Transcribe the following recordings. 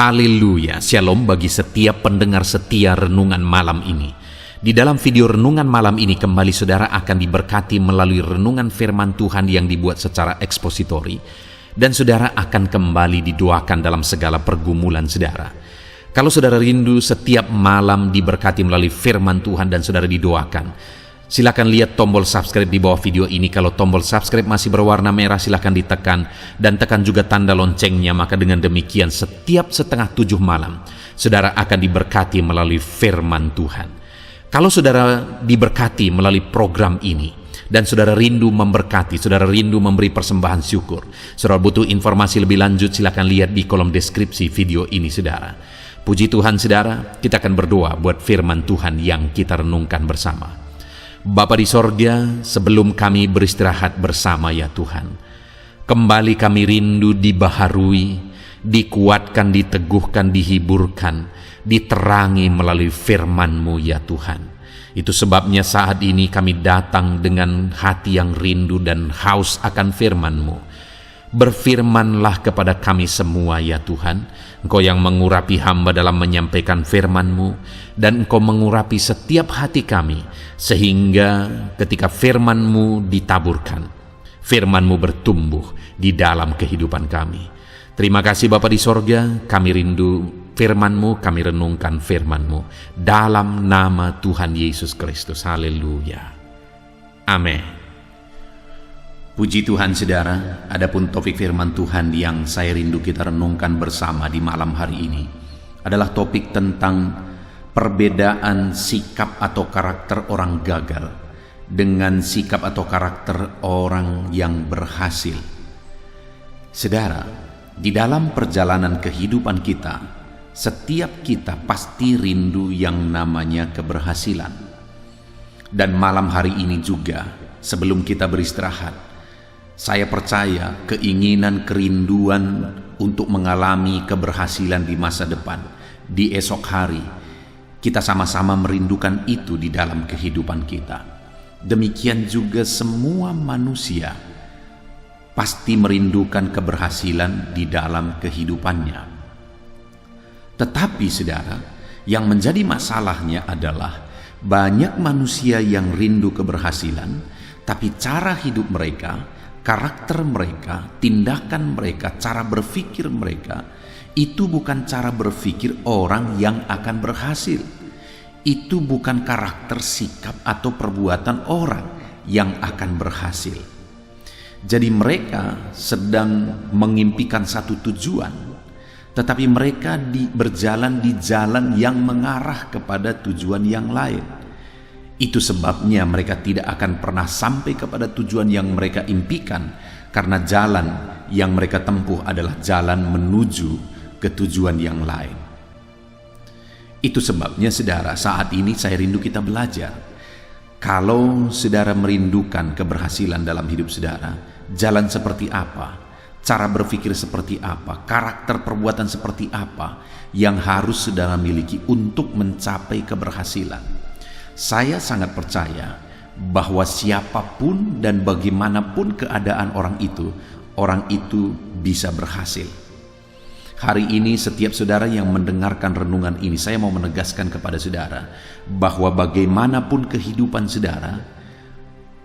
Haleluya, shalom bagi setiap pendengar setia renungan malam ini. Di dalam video renungan malam ini kembali saudara akan diberkati melalui renungan firman Tuhan yang dibuat secara ekspositori. Dan saudara akan kembali didoakan dalam segala pergumulan saudara. Kalau saudara rindu setiap malam diberkati melalui firman Tuhan dan saudara didoakan, silakan lihat tombol subscribe di bawah video ini. Kalau tombol subscribe masih berwarna merah, silakan ditekan dan tekan juga tanda loncengnya. Maka dengan demikian setiap setengah 7 malam saudara akan diberkati melalui firman Tuhan. Kalau saudara diberkati melalui program ini dan saudara rindu memberkati, saudara rindu memberi persembahan syukur, saudara butuh informasi lebih lanjut, silakan lihat di kolom deskripsi video ini saudara. Puji Tuhan saudara, kita akan berdoa buat firman Tuhan yang kita renungkan bersama. Bapa di sorga, sebelum kami beristirahat bersama ya Tuhan, kembali kami rindu dibaharui, dikuatkan, diteguhkan, dihiburkan, diterangi melalui firman-Mu ya Tuhan. Itu sebabnya saat ini kami datang dengan hati yang rindu dan haus akan firman-Mu. Berfirmanlah kepada kami semua ya Tuhan. Engkau yang mengurapi hamba dalam menyampaikan firman-Mu, dan Engkau mengurapi setiap hati kami, sehingga ketika firman-Mu ditaburkan, firman-Mu bertumbuh di dalam kehidupan kami. Terima kasih Bapa di sorga, kami rindu firman-Mu, kami renungkan firman-Mu dalam nama Tuhan Yesus Kristus. Haleluya. Amin. Puji Tuhan saudara, adapun topik firman Tuhan yang saya rindu kita renungkan bersama di malam hari ini adalah topik tentang perbedaan sikap atau karakter orang gagal dengan sikap atau karakter orang yang berhasil. Saudara, di dalam perjalanan kehidupan kita, setiap kita pasti rindu yang namanya keberhasilan. Dan malam hari ini juga, sebelum kita beristirahat, saya percaya keinginan, kerinduan untuk mengalami keberhasilan di masa depan, di esok hari, kita sama-sama merindukan itu di dalam kehidupan kita. Demikian juga semua manusia pasti merindukan keberhasilan di dalam kehidupannya. Tetapi saudara, yang menjadi masalahnya adalah banyak manusia yang rindu keberhasilan, tapi cara hidup mereka, karakter mereka, tindakan mereka, cara berpikir mereka, itu bukan cara berpikir orang yang akan berhasil. Itu bukan karakter, sikap, atau perbuatan orang yang akan berhasil. Jadi mereka sedang mengimpikan satu tujuan, tetapi mereka berjalan di jalan yang mengarah kepada tujuan yang lain. Itu sebabnya mereka tidak akan pernah sampai kepada tujuan yang mereka impikan, karena jalan yang mereka tempuh adalah jalan menuju ke tujuan yang lain. Itu sebabnya saudara, saat ini saya rindu kita belajar. Kalau saudara merindukan keberhasilan dalam hidup saudara, jalan seperti apa, cara berpikir seperti apa, karakter perbuatan seperti apa yang harus saudara miliki untuk mencapai keberhasilan. Saya sangat percaya bahwa siapapun dan bagaimanapun keadaan orang itu bisa berhasil. Hari ini setiap saudara yang mendengarkan renungan ini, saya mau menegaskan kepada saudara bahwa bagaimanapun kehidupan saudara,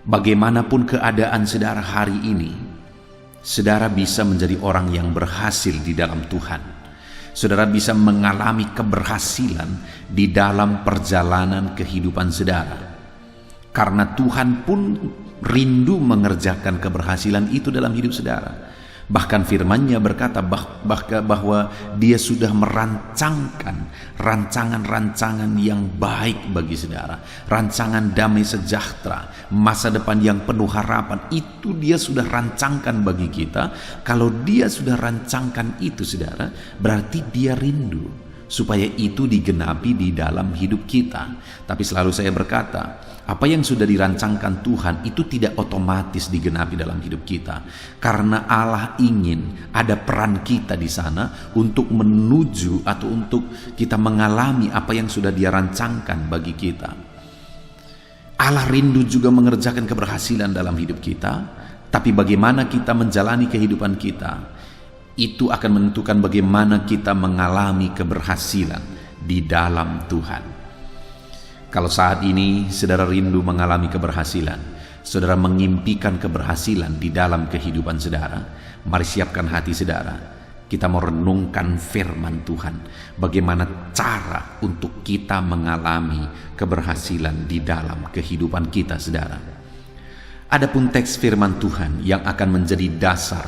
bagaimanapun keadaan saudara hari ini, saudara bisa menjadi orang yang berhasil di dalam Tuhan. Saudara bisa mengalami keberhasilan di dalam perjalanan kehidupan saudara. Karena Tuhan pun rindu mengerjakan keberhasilan itu dalam hidup saudara. Bahkan firman-Nya berkata bahwa Dia sudah merancangkan rancangan-rancangan yang baik bagi saudara. Rancangan damai sejahtera, masa depan yang penuh harapan, itu Dia sudah rancangkan bagi kita. Kalau Dia sudah rancangkan itu saudara, berarti Dia rindu supaya itu digenapi di dalam hidup kita. Tapi selalu saya berkata, apa yang sudah dirancangkan Tuhan itu tidak otomatis digenapi dalam hidup kita, karena Allah ingin ada peran kita di sana untuk menuju atau untuk kita mengalami apa yang sudah Dia rancangkan bagi kita. Allah rindu juga mengerjakan keberhasilan dalam hidup kita, tapi bagaimana kita menjalani kehidupan kita Itu akan menentukan bagaimana kita mengalami keberhasilan di dalam Tuhan. Kalau saat ini saudara rindu mengalami keberhasilan, saudara mengimpikan keberhasilan di dalam kehidupan saudara, mari siapkan hati saudara. Kita mau renungkan firman Tuhan, bagaimana cara untuk kita mengalami keberhasilan di dalam kehidupan kita, saudara. Adapun teks firman Tuhan yang akan menjadi dasar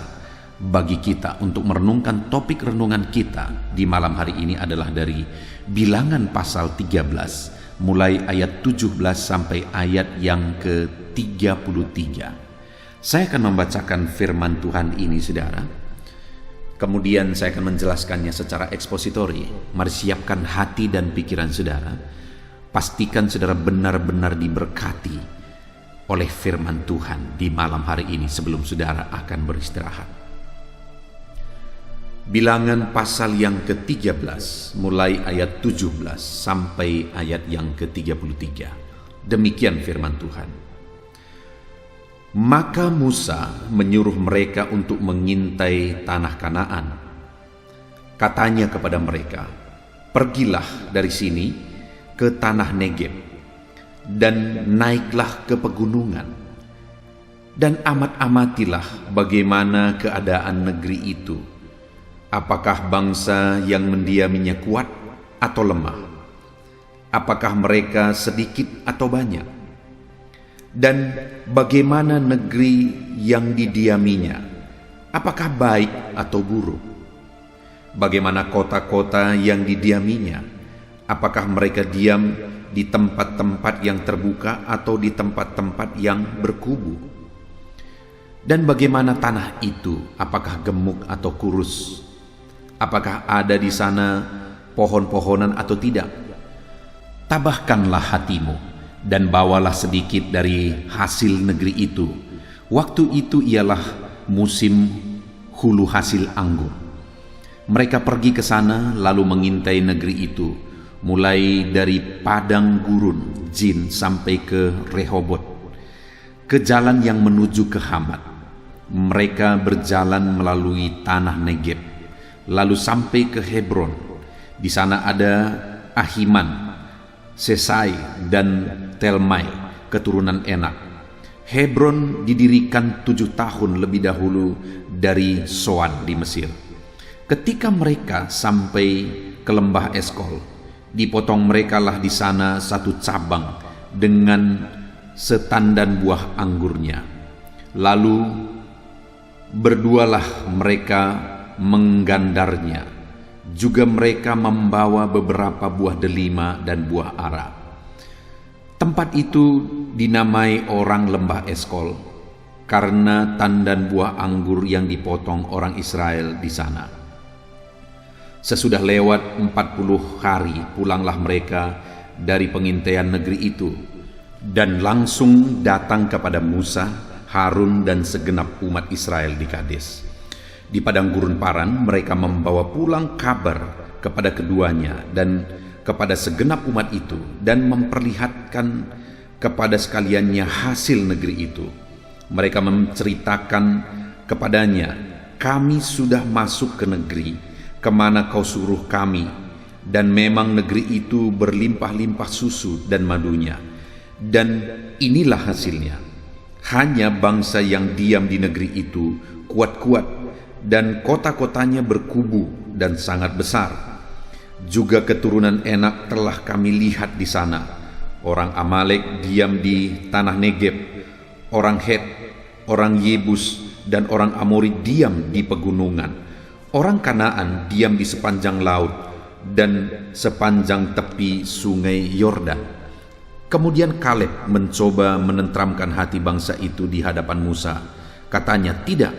bagi kita untuk merenungkan topik renungan kita di malam hari ini adalah dari Bilangan pasal 13, mulai ayat 17 sampai ayat yang ke-33. Saya akan membacakan firman Tuhan ini, saudara. Kemudian saya akan menjelaskannya secara ekspositori. Mari siapkan hati dan pikiran saudara. Pastikan saudara benar-benar diberkati oleh firman Tuhan di malam hari ini sebelum saudara akan beristirahat. Bilangan pasal yang ke-13 mulai ayat 17 sampai ayat yang ke-33. Demikian firman Tuhan. Maka Musa menyuruh mereka untuk mengintai tanah Kanaan. Katanya kepada mereka, "Pergilah dari sini ke tanah Negeb, dan naiklah ke pegunungan, dan amat-amatilah bagaimana keadaan negeri itu. Apakah bangsa yang mendiaminya kuat atau lemah? Apakah mereka sedikit atau banyak? Dan bagaimana negeri yang didiaminya? Apakah baik atau buruk? Bagaimana kota-kota yang didiaminya? Apakah mereka diam di tempat-tempat yang terbuka atau di tempat-tempat yang berkubu? Dan bagaimana tanah itu? Apakah gemuk atau kurus? Apakah ada di sana pohon-pohonan atau tidak? Tabahkanlah hatimu dan bawalah sedikit dari hasil negeri itu. Waktu itu ialah musim hulu hasil anggur. Mereka pergi ke sana lalu mengintai negeri itu, mulai dari padang gurun Zin sampai ke Rehobot, ke jalan yang menuju ke Hamat. Mereka berjalan melalui tanah Negeb, lalu sampai ke Hebron. Di sana ada Ahiman, Sesai, dan Telmai, keturunan Enak. Hebron didirikan 7 tahun lebih dahulu dari Soan di Mesir. Ketika mereka sampai ke lembah Eskol, dipotong merekalah di sana satu cabang dengan setandan buah anggurnya. Lalu berdualah mereka menggandarnya. Juga mereka membawa beberapa buah delima dan buah ara. Tempat itu dinamai orang lembah Eskol karena tandan buah anggur yang dipotong orang Israel di sana. Sesudah lewat 40 hari pulanglah mereka dari pengintaian negeri itu dan langsung datang kepada Musa, Harun, dan segenap umat Israel di Kades. Di padang gurun Paran mereka membawa pulang kabar kepada keduanya dan kepada segenap umat itu, dan memperlihatkan kepada sekaliannya hasil negeri itu. Mereka menceritakan kepadanya, "Kami sudah masuk ke negeri kemana kau suruh kami, dan memang negeri itu berlimpah-limpah susu dan madunya, dan inilah hasilnya. Hanya bangsa yang diam di negeri itu kuat-kuat, dan kota-kotanya berkubu dan sangat besar. Juga keturunan Enak telah kami lihat di sana. Orang Amalek diam di tanah Negeb, orang Het, orang Yebus, dan orang Amori diam di pegunungan. Orang Kanaan diam di sepanjang laut dan sepanjang tepi sungai Yordan." Kemudian Kaleb mencoba menenteramkan hati bangsa itu di hadapan Musa. Katanya, "Tidak,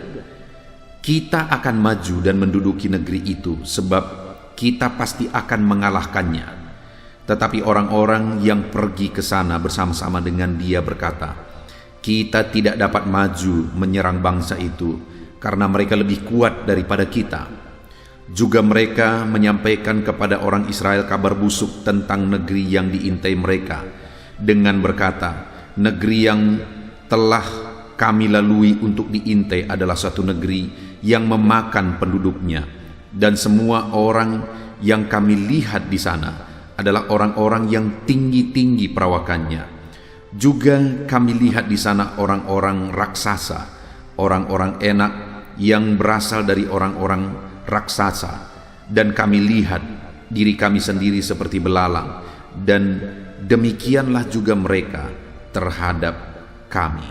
kita akan maju dan menduduki negeri itu, sebab kita pasti akan mengalahkannya." Tetapi orang-orang yang pergi ke sana bersama-sama dengan dia berkata, "Kita tidak dapat maju menyerang bangsa itu, karena mereka lebih kuat daripada kita." Juga mereka menyampaikan kepada orang Israel kabar busuk tentang negeri yang diintai mereka, dengan berkata, "Negeri yang telah kami lalui untuk diintai adalah suatu negeri yang memakan penduduknya, dan semua orang yang kami lihat di sana adalah orang-orang yang tinggi-tinggi perawakannya. Juga kami lihat di sana orang-orang raksasa, orang-orang enak yang berasal dari orang-orang raksasa, dan kami lihat diri kami sendiri seperti belalang, dan demikianlah juga mereka terhadap kami.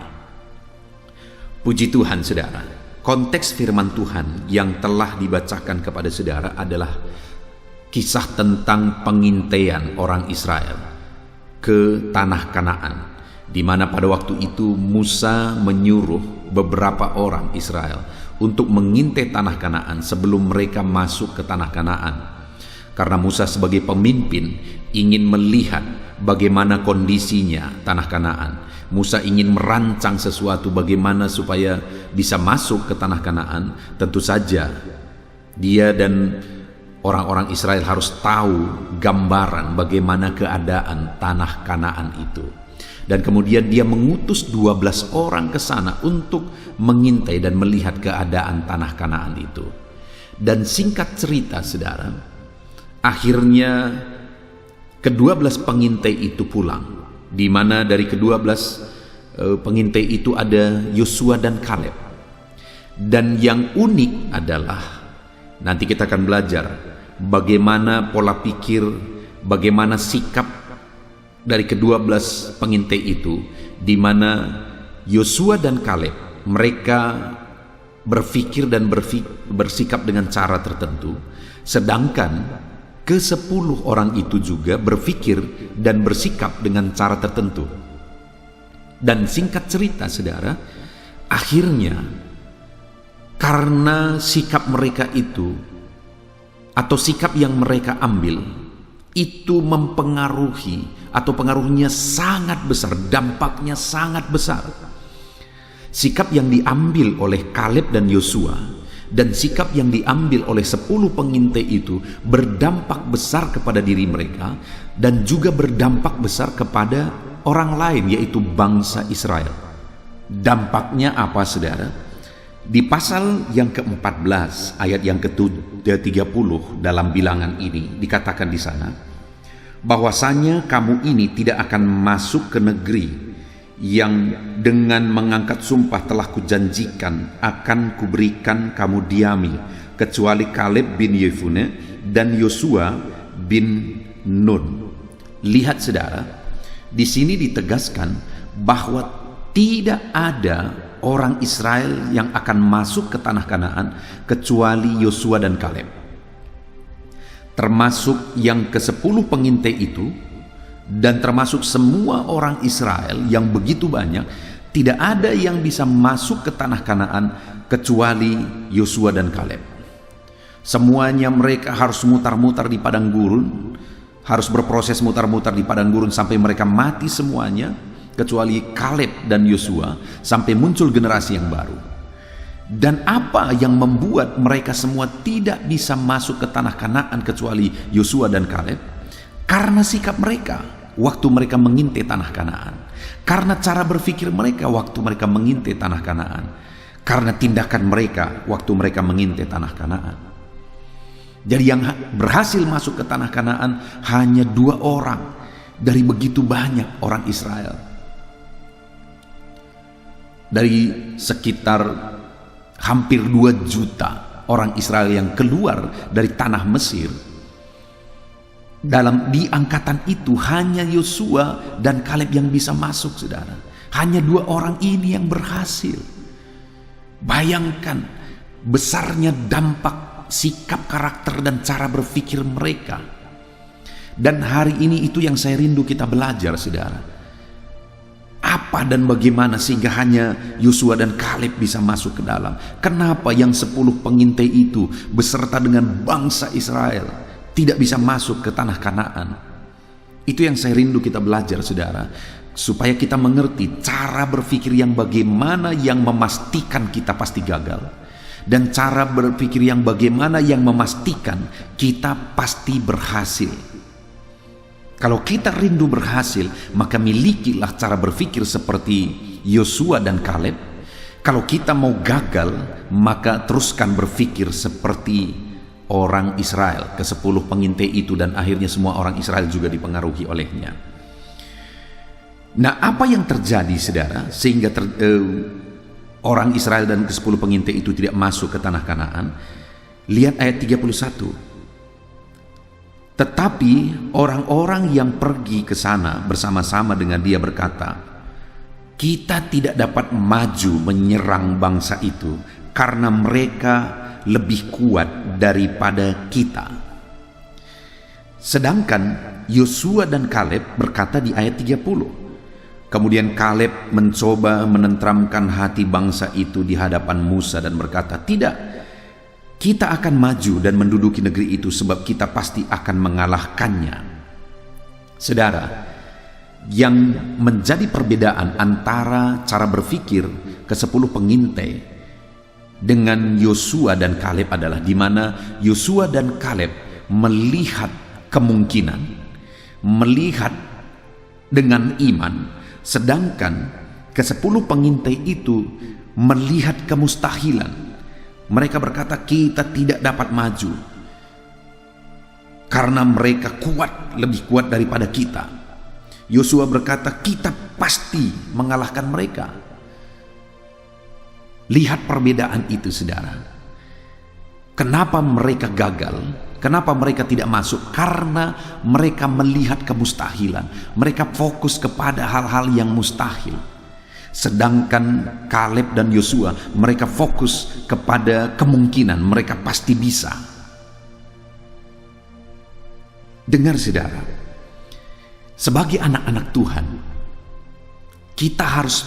Puji Tuhan, saudara. Konteks firman Tuhan yang telah dibacakan kepada saudara adalah kisah tentang pengintaian orang Israel ke tanah Kanaan, di mana pada waktu itu Musa menyuruh beberapa orang Israel untuk mengintai tanah Kanaan sebelum mereka masuk ke tanah Kanaan. Karena Musa sebagai pemimpin ingin melihat bagaimana kondisinya tanah Kanaan. Musa ingin merancang sesuatu bagaimana supaya bisa masuk ke tanah Kanaan. Tentu saja dia dan orang-orang Israel harus tahu gambaran bagaimana keadaan tanah Kanaan itu. Dan kemudian dia mengutus 12 orang ke sana untuk mengintai dan melihat keadaan tanah Kanaan itu. Dan singkat cerita, saudara, akhirnya ke-12 pengintai itu pulang, di mana dari ke-12 pengintai itu ada Yosua dan Kaleb. Dan yang unik adalah nanti kita akan belajar bagaimana pola pikir, bagaimana sikap dari ke-12 pengintai itu, di mana Yosua dan Kaleb mereka berpikir dan bersikap dengan cara tertentu, sedangkan ke-10 orang itu juga berpikir dan bersikap dengan cara tertentu. Dan singkat cerita, saudara, akhirnya karena sikap mereka itu atau sikap yang mereka ambil itu mempengaruhi atau pengaruhnya sangat besar, dampaknya sangat besar. Sikap yang diambil oleh Kaleb dan Yosua dan sikap yang diambil oleh 10 pengintai itu berdampak besar kepada diri mereka dan juga berdampak besar kepada orang lain, yaitu bangsa Israel. Dampaknya apa, saudara? Di pasal yang ke-14 ayat yang ke-30 dalam bilangan ini dikatakan di sana, bahwasanya kamu ini tidak akan masuk ke negeri yang dengan mengangkat sumpah telah kujanjikan akan kuberikan kamu diami, kecuali Kaleb bin Yefune dan Yosua bin Nun. Lihat, saudara, di sini ditegaskan bahwa tidak ada orang Israel yang akan masuk ke tanah Kanaan kecuali Yosua dan Kaleb. Termasuk yang ke-10 pengintai itu, dan termasuk semua orang Israel yang begitu banyak, tidak ada yang bisa masuk ke tanah Kanaan kecuali Yosua dan Kaleb. Semuanya mereka harus mutar-mutar di padang gurun, harus berproses mutar-mutar di padang gurun sampai mereka mati semuanya, kecuali Kaleb dan Yosua, sampai muncul generasi yang baru. Dan apa yang membuat mereka semua tidak bisa masuk ke tanah Kanaan kecuali Yosua dan Kaleb? Karena sikap mereka waktu mereka mengintai tanah Kanaan, karena cara berpikir mereka waktu mereka mengintai tanah Kanaan, karena tindakan mereka waktu mereka mengintai tanah Kanaan. Jadi yang berhasil masuk ke tanah Kanaan hanya 2 orang dari begitu banyak orang Israel. Dari sekitar hampir 2 juta orang Israel yang keluar dari tanah Mesir, di angkatan itu hanya Yosua dan Kaleb yang bisa masuk, saudara. Hanya 2 orang ini yang berhasil. Bayangkan besarnya dampak sikap, karakter, dan cara berpikir mereka. Dan hari ini itu yang saya rindu kita belajar, saudara. Apa dan bagaimana sehingga hanya Yosua dan Kaleb bisa masuk ke dalam? Kenapa yang 10 pengintai itu beserta dengan bangsa Israel tidak bisa masuk ke tanah Kanaan? Itu yang saya rindu kita belajar, saudara, supaya kita mengerti cara berpikir yang bagaimana yang memastikan kita pasti gagal, dan cara berpikir yang bagaimana yang memastikan kita pasti berhasil. Kalau kita rindu berhasil, maka milikilah cara berpikir seperti Yosua dan Kaleb, Kalau kita mau gagal, maka teruskan berpikir seperti orang Israel, ke-10 pengintai itu, dan akhirnya semua orang Israel juga dipengaruhi olehnya. Nah, apa yang terjadi, saudara, sehingga orang Israel dan ke-10 pengintai itu tidak masuk ke tanah Kanaan? Lihat ayat 31. Tetapi orang-orang yang pergi ke sana bersama-sama dengan dia berkata, kita tidak dapat maju menyerang bangsa itu karena mereka lebih kuat daripada kita. Sedangkan Yosua dan Kaleb berkata di ayat 30. Kemudian Kaleb mencoba menenteramkan hati bangsa itu di hadapan Musa dan berkata, tidak, kita akan maju dan menduduki negeri itu sebab kita pasti akan mengalahkannya. Saudara, yang menjadi perbedaan antara cara berpikir ke-10 pengintai dengan Yosua dan Kaleb adalah di mana Yosua dan Kaleb melihat kemungkinan, melihat dengan iman, sedangkan ke-10 pengintai itu melihat kemustahilan. Mereka berkata, kita tidak dapat maju karena mereka kuat, lebih kuat daripada kita. Yosua berkata, kita pasti mengalahkan mereka. Lihat perbedaan itu, saudara. Kenapa mereka gagal? Kenapa mereka tidak masuk? Karena mereka melihat kemustahilan. Mereka fokus kepada hal-hal yang mustahil. Sedangkan Kaleb dan Yosua, mereka fokus kepada kemungkinan, mereka pasti bisa. Dengar, saudara, sebagai anak-anak Tuhan, kita harus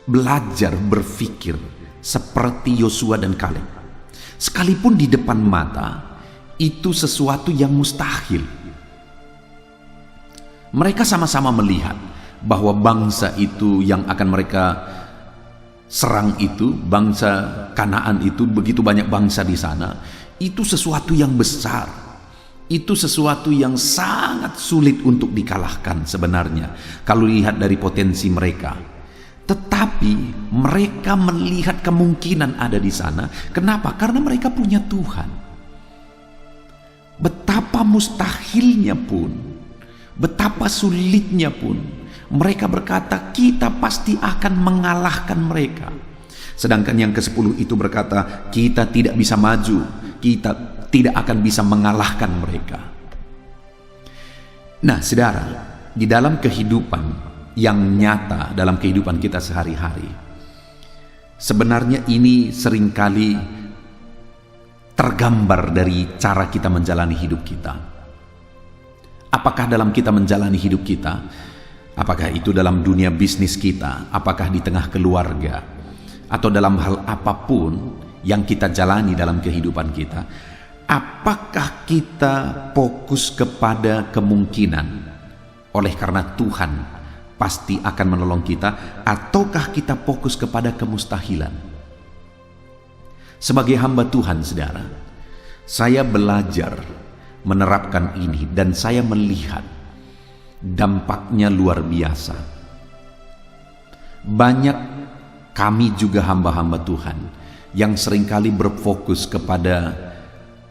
belajar berpikir seperti Yosua dan Kaleb. Sekalipun di depan mata itu sesuatu yang mustahil, mereka sama-sama melihat bahwa bangsa itu yang akan mereka serang itu, bangsa Kanaan itu, begitu banyak bangsa di sana, itu sesuatu yang besar, itu sesuatu yang sangat sulit untuk dikalahkan sebenarnya kalau lihat dari potensi mereka. Tetapi mereka melihat kemungkinan ada di sana. Kenapa? Karena mereka punya Tuhan. Betapa mustahilnya pun, betapa sulitnya pun, mereka berkata, kita pasti akan mengalahkan mereka. Sedangkan yang ke-10 itu berkata, kita tidak bisa maju, kita tidak akan bisa mengalahkan mereka. Nah, saudara, di dalam kehidupan yang nyata, dalam kehidupan kita sehari-hari, sebenarnya ini seringkali tergambar dari cara kita menjalani hidup kita. Apakah dalam kita menjalani hidup kita, apakah itu dalam dunia bisnis kita, apakah di tengah keluarga, atau dalam hal apapun yang kita jalani dalam kehidupan kita, apakah kita fokus kepada kemungkinan oleh karena Tuhan pasti akan menolong kita, ataukah kita fokus kepada kemustahilan? Sebagai hamba Tuhan, saudara, saya belajar menerapkan ini dan saya melihat dampaknya luar biasa. Banyak kami juga hamba-hamba Tuhan yang seringkali berfokus kepada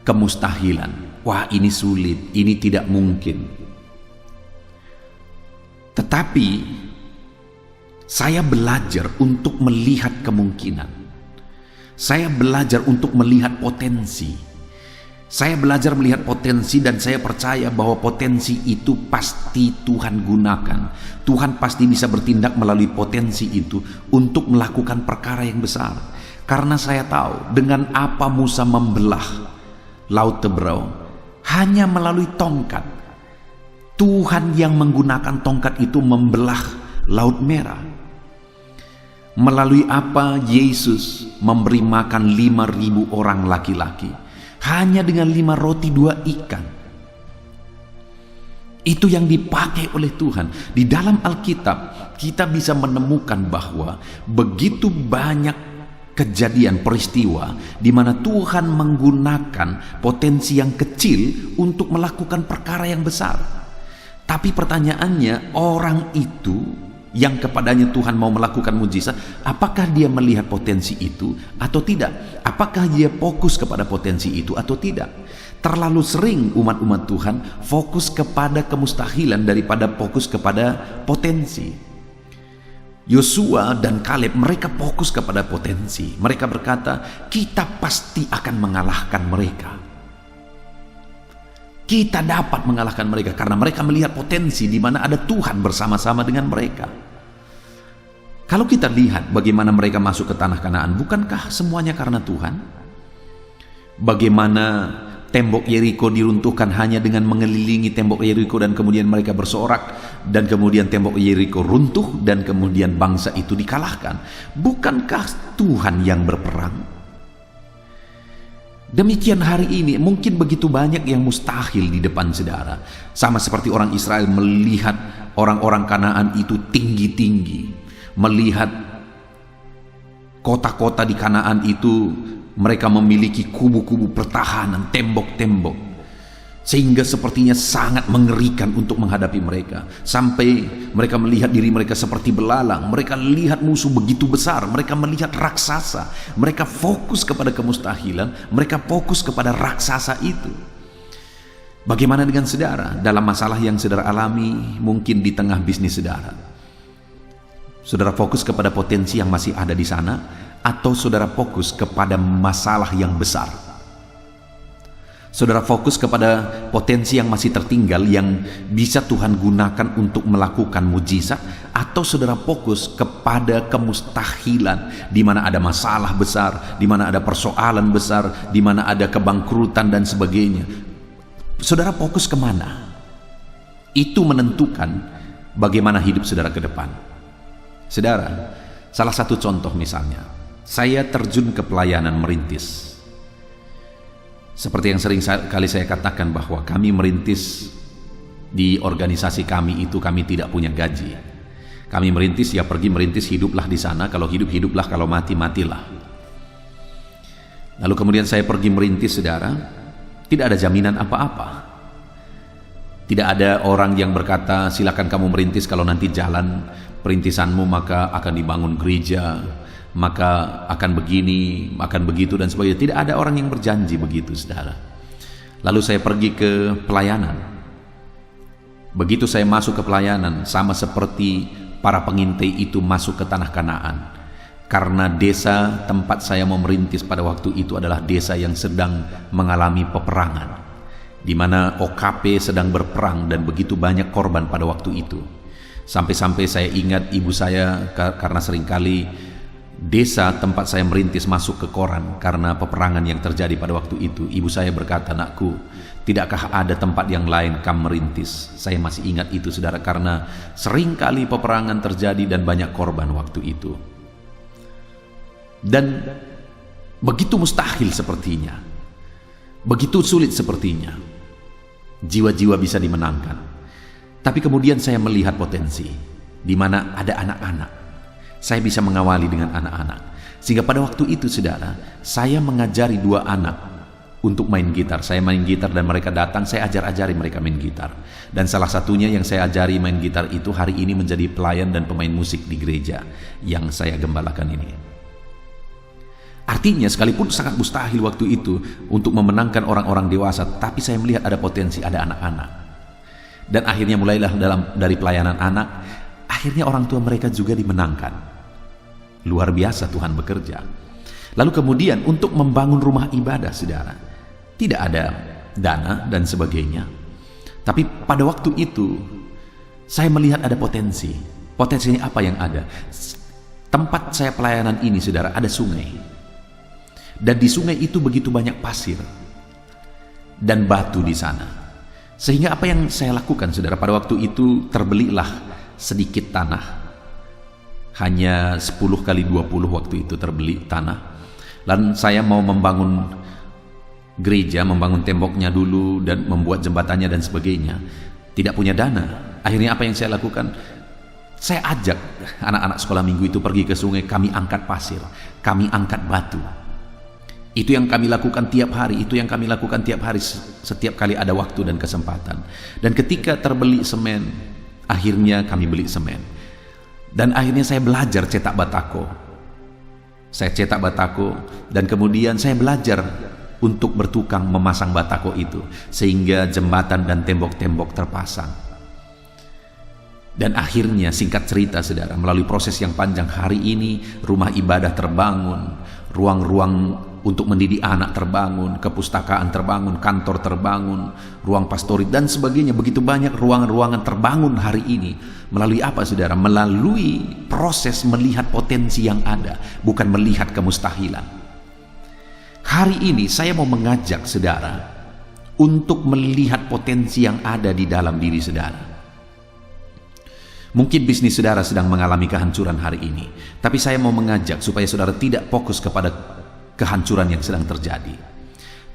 kemustahilan. Wah, ini sulit, ini tidak mungkin. Tetapi saya belajar untuk melihat kemungkinan. Saya belajar untuk melihat potensi. Saya belajar melihat potensi dan saya percaya bahwa potensi itu pasti Tuhan gunakan. Tuhan pasti bisa bertindak melalui potensi itu untuk melakukan perkara yang besar. Karena saya tahu dengan apa Musa membelah Laut Tebrau, hanya melalui tongkat. Tuhan yang menggunakan tongkat itu membelah Laut Merah. Melalui apa Yesus memberi makan 5.000 orang laki-laki hanya dengan 5 roti 2 ikan. Itu yang dipakai oleh Tuhan. Di dalam Alkitab kita bisa menemukan bahwa begitu banyak kejadian, peristiwa di mana Tuhan menggunakan potensi yang kecil untuk melakukan perkara yang besar. Tapi pertanyaannya, orang itu yang kepadanya Tuhan mau melakukan mujizat, apakah dia melihat potensi itu atau tidak? Apakah dia fokus kepada potensi itu atau tidak? Terlalu sering umat-umat Tuhan fokus kepada kemustahilan daripada fokus kepada potensi. Yosua dan Kaleb, mereka fokus kepada potensi. Mereka berkata, kita pasti akan mengalahkan mereka. Kita dapat mengalahkan mereka karena mereka melihat potensi di mana ada Tuhan bersama-sama dengan mereka. Kalau kita lihat bagaimana mereka masuk ke tanah Kanaan, bukankah semuanya karena Tuhan? Bagaimana tembok Yeriko diruntuhkan hanya dengan mengelilingi tembok Yeriko dan kemudian mereka bersorak dan kemudian tembok Yeriko runtuh dan kemudian bangsa itu dikalahkan. Bukankah Tuhan yang berperang? Demikian hari ini mungkin begitu banyak yang mustahil di depan saudara. Sama seperti orang Israel melihat orang-orang Kanaan itu tinggi-tinggi, melihat kota-kota di Kanaan itu mereka memiliki kubu-kubu pertahanan, tembok-tembok, sehingga sepertinya sangat mengerikan untuk menghadapi mereka. Sampai mereka melihat diri mereka seperti belalang, mereka lihat musuh begitu besar, mereka melihat raksasa, mereka fokus kepada kemustahilan, mereka fokus kepada raksasa itu. Bagaimana dengan saudara dalam masalah yang saudara alami mungkin di tengah bisnis saudara? Saudara fokus kepada potensi yang masih ada di sana, atau saudara fokus kepada masalah yang besar? Saudara fokus kepada potensi yang masih tertinggal yang bisa Tuhan gunakan untuk melakukan mujizat, atau saudara fokus kepada kemustahilan di mana ada masalah besar, di mana ada persoalan besar, di mana ada kebangkrutan dan sebagainya? Saudara fokus kemana? Itu menentukan bagaimana hidup saudara ke depan. Saudara, salah satu contoh misalnya, saya terjun ke pelayanan merintis. Seperti yang sering kali saya katakan bahwa kami merintis di organisasi kami itu kami tidak punya gaji. Kami merintis ya pergi merintis, hiduplah di sana, kalau hidup hiduplah, kalau mati matilah. Lalu kemudian saya pergi merintis saudara, tidak ada jaminan apa-apa. Tidak ada orang yang berkata silakan kamu merintis, kalau nanti jalan perintisanmu maka akan dibangun gereja, maka akan begini, akan begitu dan sebagainya. Tidak ada orang yang berjanji begitu saudara. Lalu saya pergi ke pelayanan. Begitu saya masuk ke pelayanan, sama seperti para pengintai itu masuk ke tanah Kanaan. Karena desa tempat saya mau merintis pada waktu itu adalah desa yang sedang mengalami peperangan, di mana OKP sedang berperang dan begitu banyak korban pada waktu itu. Sampai-sampai saya ingat ibu saya, karena seringkali desa tempat saya merintis masuk ke koran karena peperangan yang terjadi pada waktu itu. Ibu saya berkata, "Nakku, tidakkah ada tempat yang lain kamu merintis?" Saya masih ingat itu saudara, karena seringkali peperangan terjadi dan banyak korban waktu itu. Dan begitu mustahil sepertinya, begitu sulit sepertinya jiwa-jiwa bisa dimenangkan. Tapi kemudian saya melihat potensi di mana ada anak-anak. Saya bisa mengawali dengan anak-anak. Sehingga pada waktu itu saudara, saya mengajari 2 anak untuk main gitar. Saya main gitar dan mereka datang, saya ajar-ajari mereka main gitar. Dan salah satunya yang saya ajari main gitar itu hari ini menjadi pelayan dan pemain musik di gereja yang saya gembalakan ini. Artinya sekalipun sangat mustahil waktu itu untuk memenangkan orang-orang dewasa, tapi saya melihat ada potensi, ada anak-anak. Dan akhirnya mulailah dari pelayanan anak, akhirnya orang tua mereka juga dimenangkan. Luar biasa Tuhan bekerja. Lalu kemudian untuk membangun rumah ibadah saudara, tidak ada dana dan sebagainya. Tapi pada waktu itu saya melihat ada potensi. Potensinya apa yang ada? Tempat saya pelayanan ini saudara, ada sungai. Dan di sungai itu begitu banyak pasir dan batu di sana. Sehingga apa yang saya lakukan saudara, pada waktu itu terbelilah sedikit tanah. Hanya 10 kali 20 waktu itu terbeli tanah. Dan saya mau membangun gereja, membangun temboknya dulu dan membuat jembatannya dan sebagainya. Tidak punya dana. Akhirnya apa yang saya lakukan? Saya ajak anak-anak sekolah minggu itu pergi ke sungai, kami angkat pasir, kami angkat batu. Itu yang kami lakukan tiap hari, itu yang kami lakukan tiap hari setiap kali ada waktu dan kesempatan. Dan ketika terbeli semen, akhirnya kami beli semen. Dan akhirnya saya belajar cetak batako. Saya cetak batako dan kemudian saya belajar untuk bertukang memasang batako itu sehingga jembatan dan tembok-tembok terpasang. Dan akhirnya singkat cerita saudara, melalui proses yang panjang, hari ini rumah ibadah terbangun, ruang-ruang untuk mendidik anak terbangun, kepustakaan terbangun, kantor terbangun, ruang pastorit dan sebagainya. Begitu banyak ruangan-ruangan terbangun hari ini. Melalui apa saudara? Melalui proses melihat potensi yang ada, bukan melihat kemustahilan. Hari ini saya mau mengajak saudara untuk melihat potensi yang ada di dalam diri saudara. Mungkin bisnis saudara sedang mengalami kehancuran hari ini, tapi saya mau mengajak supaya saudara tidak fokus kepada kehancuran yang sedang terjadi,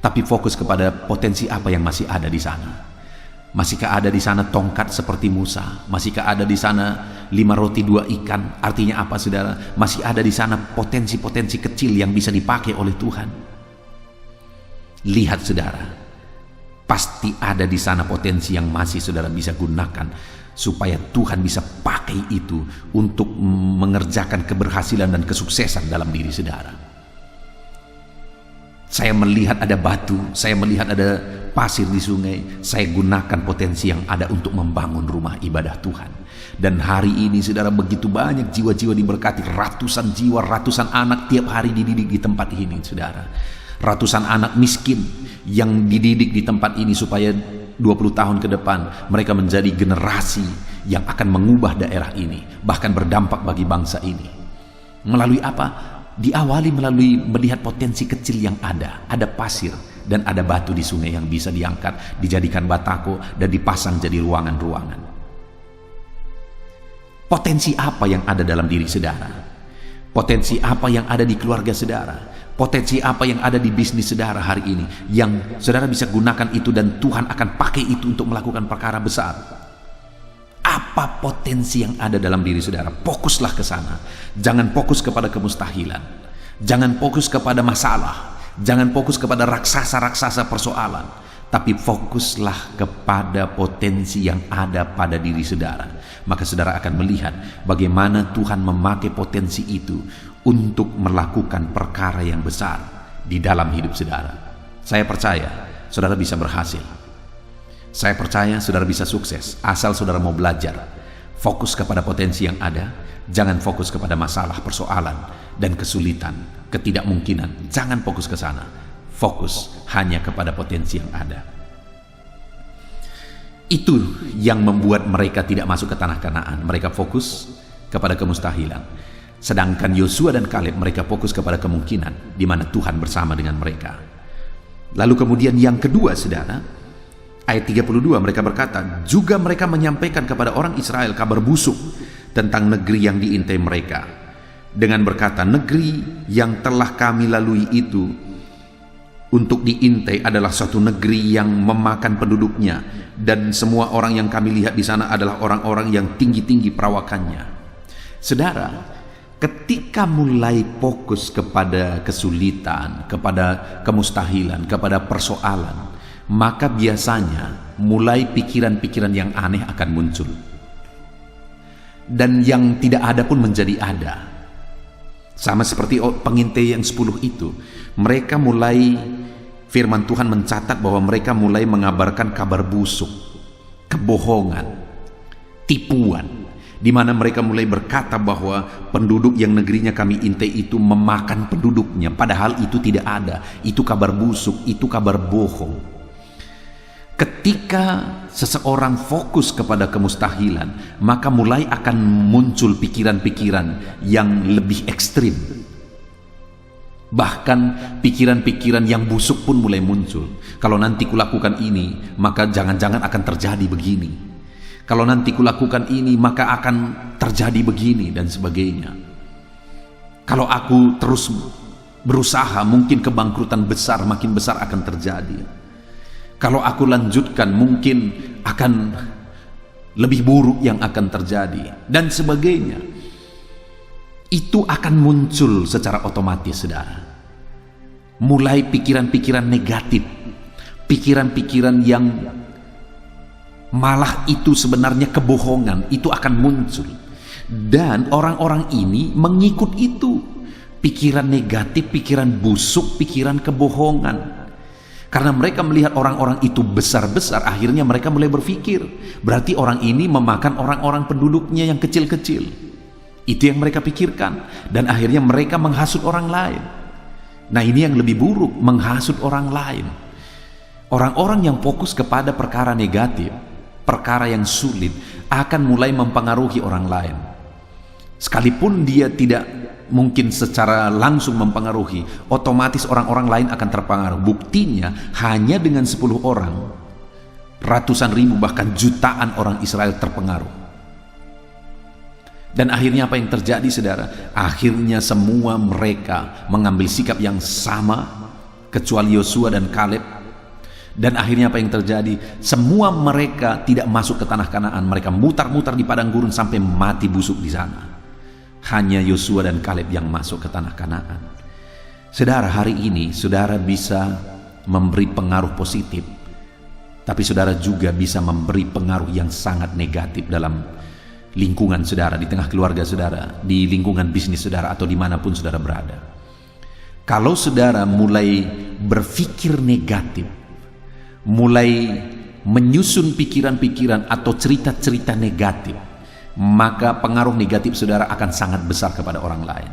tapi fokus kepada potensi apa yang masih ada di sana. Masihkah ada di sana tongkat seperti Musa? Masihkah ada di sana 5 roti 2 ikan? Artinya apa saudara? Masih ada di sana potensi-potensi kecil yang bisa dipakai oleh Tuhan. Lihat saudara, pasti ada di sana potensi yang masih saudara bisa gunakan supaya Tuhan bisa pakai itu untuk mengerjakan keberhasilan dan kesuksesan dalam diri saudara. Saya melihat ada batu, saya melihat ada pasir di sungai, saya gunakan potensi yang ada untuk membangun rumah ibadah Tuhan. Dan hari ini saudara, begitu banyak jiwa-jiwa diberkati, ratusan jiwa, ratusan anak tiap hari dididik di tempat ini saudara. Ratusan anak miskin yang dididik di tempat ini supaya 20 tahun ke depan mereka menjadi generasi yang akan mengubah daerah ini, bahkan berdampak bagi bangsa ini. Melalui apa? Diawali melalui melihat potensi kecil yang ada pasir dan ada batu di sungai yang bisa diangkat, dijadikan batako dan dipasang jadi ruangan-ruangan. Potensi apa yang ada dalam diri saudara? Potensi apa yang ada di keluarga saudara? Potensi apa yang ada di bisnis saudara hari ini yang saudara bisa gunakan itu dan Tuhan akan pakai itu untuk melakukan perkara besar? Apa potensi yang ada dalam diri saudara? Fokuslah ke sana. Jangan fokus kepada kemustahilan. Jangan fokus kepada masalah. Jangan fokus kepada raksasa-raksasa persoalan. Tapi fokuslah kepada potensi yang ada pada diri saudara. Maka saudara akan melihat bagaimana Tuhan memakai potensi itu untuk melakukan perkara yang besar di dalam hidup saudara. Saya percaya saudara bisa berhasil. Saya percaya saudara bisa sukses asal saudara mau belajar. Fokus kepada potensi yang ada, jangan fokus kepada masalah, persoalan, dan kesulitan, ketidakmungkinan. Jangan fokus ke sana. Fokus hanya kepada potensi yang ada. Itu yang membuat mereka tidak masuk ke tanah Kanaan. Mereka fokus kepada kemustahilan. Sedangkan Yosua dan Kaleb mereka fokus kepada kemungkinan di mana Tuhan bersama dengan mereka. Lalu kemudian yang kedua saudara, ayat 32 mereka berkata, juga mereka menyampaikan kepada orang Israel kabar busuk tentang negeri yang diintai mereka. Dengan berkata, negeri yang telah kami lalui itu untuk diintai adalah suatu negeri yang memakan penduduknya, dan semua orang yang kami lihat di sana adalah orang-orang yang tinggi-tinggi perawakannya. Saudara, ketika mulai fokus kepada kesulitan, kepada kemustahilan, kepada persoalan, maka biasanya mulai pikiran-pikiran yang aneh akan muncul. Dan yang tidak ada pun menjadi ada. Sama seperti pengintai yang 10 itu. Mereka mulai, firman Tuhan mencatat bahwa mereka mulai mengabarkan kabar busuk, kebohongan, tipuan, di mana mereka mulai berkata bahwa penduduk yang negerinya kami intai itu memakan penduduknya, padahal itu tidak ada. Itu kabar busuk, itu kabar bohong. Ketika seseorang fokus kepada kemustahilan, maka mulai akan muncul pikiran-pikiran yang lebih ekstrim. Bahkan pikiran-pikiran yang busuk pun mulai muncul. Kalau nanti kulakukan ini, maka jangan-jangan akan terjadi begini. Kalau nanti kulakukan ini, maka akan terjadi begini dan sebagainya. Kalau aku terus berusaha, mungkin kebangkrutan besar, makin besar akan terjadi. Kalau aku lanjutkan, mungkin akan lebih buruk yang akan terjadi dan sebagainya. Itu akan muncul secara otomatis saudara. Mulai pikiran-pikiran negatif, pikiran-pikiran yang malah itu sebenarnya kebohongan, itu akan muncul. Dan orang-orang ini mengikut itu. Pikiran negatif, pikiran busuk, pikiran kebohongan. Karena mereka melihat orang-orang itu besar-besar, akhirnya mereka mulai berpikir, berarti orang ini memakan orang-orang penduduknya yang kecil-kecil. Itu yang mereka pikirkan. Dan akhirnya mereka menghasut orang lain. Nah, ini yang lebih buruk, menghasut orang lain. Orang-orang yang fokus kepada perkara negatif, perkara yang sulit, akan mulai mempengaruhi orang lain. Sekalipun dia tidak mungkin secara langsung mempengaruhi, otomatis orang-orang lain akan terpengaruh. Buktinya hanya dengan 10 orang, ratusan ribu bahkan jutaan orang Israel terpengaruh. Dan akhirnya apa yang terjadi, saudara? Akhirnya semua mereka mengambil sikap yang sama, kecuali Yosua dan Kaleb. Dan akhirnya apa yang terjadi? Semua mereka tidak masuk ke tanah Kanaan. Mereka mutar-mutar di padang gurun sampai mati busuk di sana. Hanya Yosua dan Kaleb yang masuk ke tanah Kanaan. Saudara, hari ini saudara bisa memberi pengaruh positif, tapi saudara juga bisa memberi pengaruh yang sangat negatif dalam lingkungan saudara, di tengah keluarga saudara, di lingkungan bisnis saudara, atau dimanapun saudara berada. Kalau saudara mulai berpikir negatif, mulai menyusun pikiran-pikiran atau cerita-cerita negatif, maka pengaruh negatif saudara akan sangat besar kepada orang lain.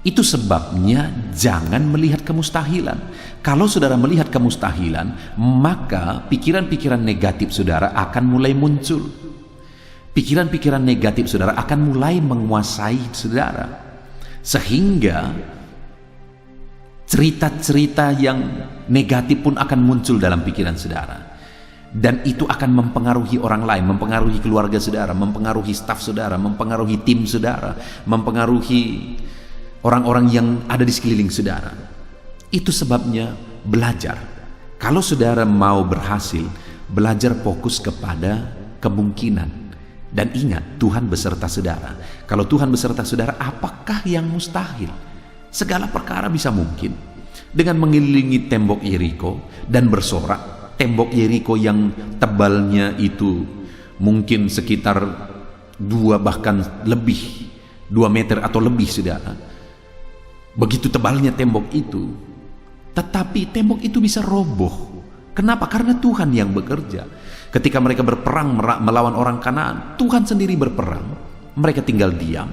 Itu sebabnya jangan melihat kemustahilan. Kalau saudara melihat kemustahilan, maka pikiran-pikiran negatif saudara akan mulai muncul. Pikiran-pikiran negatif saudara akan mulai menguasai saudara, sehingga cerita-cerita yang negatif pun akan muncul dalam pikiran saudara. Dan itu akan mempengaruhi orang lain, mempengaruhi keluarga saudara, mempengaruhi staf saudara, mempengaruhi tim saudara, mempengaruhi orang-orang yang ada di sekeliling saudara. Itu sebabnya belajar. Kalau saudara mau berhasil, belajar fokus kepada kemungkinan. Dan ingat, Tuhan beserta saudara. Kalau Tuhan beserta saudara, apakah yang mustahil? Segala perkara bisa mungkin. Dengan mengelilingi tembok Yeriko dan bersorak, tembok Yeriko yang tebalnya itu mungkin sekitar 2 bahkan lebih 2 meter atau lebih, saudara. Begitu tebalnya tembok itu, tetapi tembok itu bisa roboh. Kenapa? Karena Tuhan yang bekerja. Ketika mereka berperang melawan orang Kanaan, Tuhan sendiri berperang, mereka tinggal diam.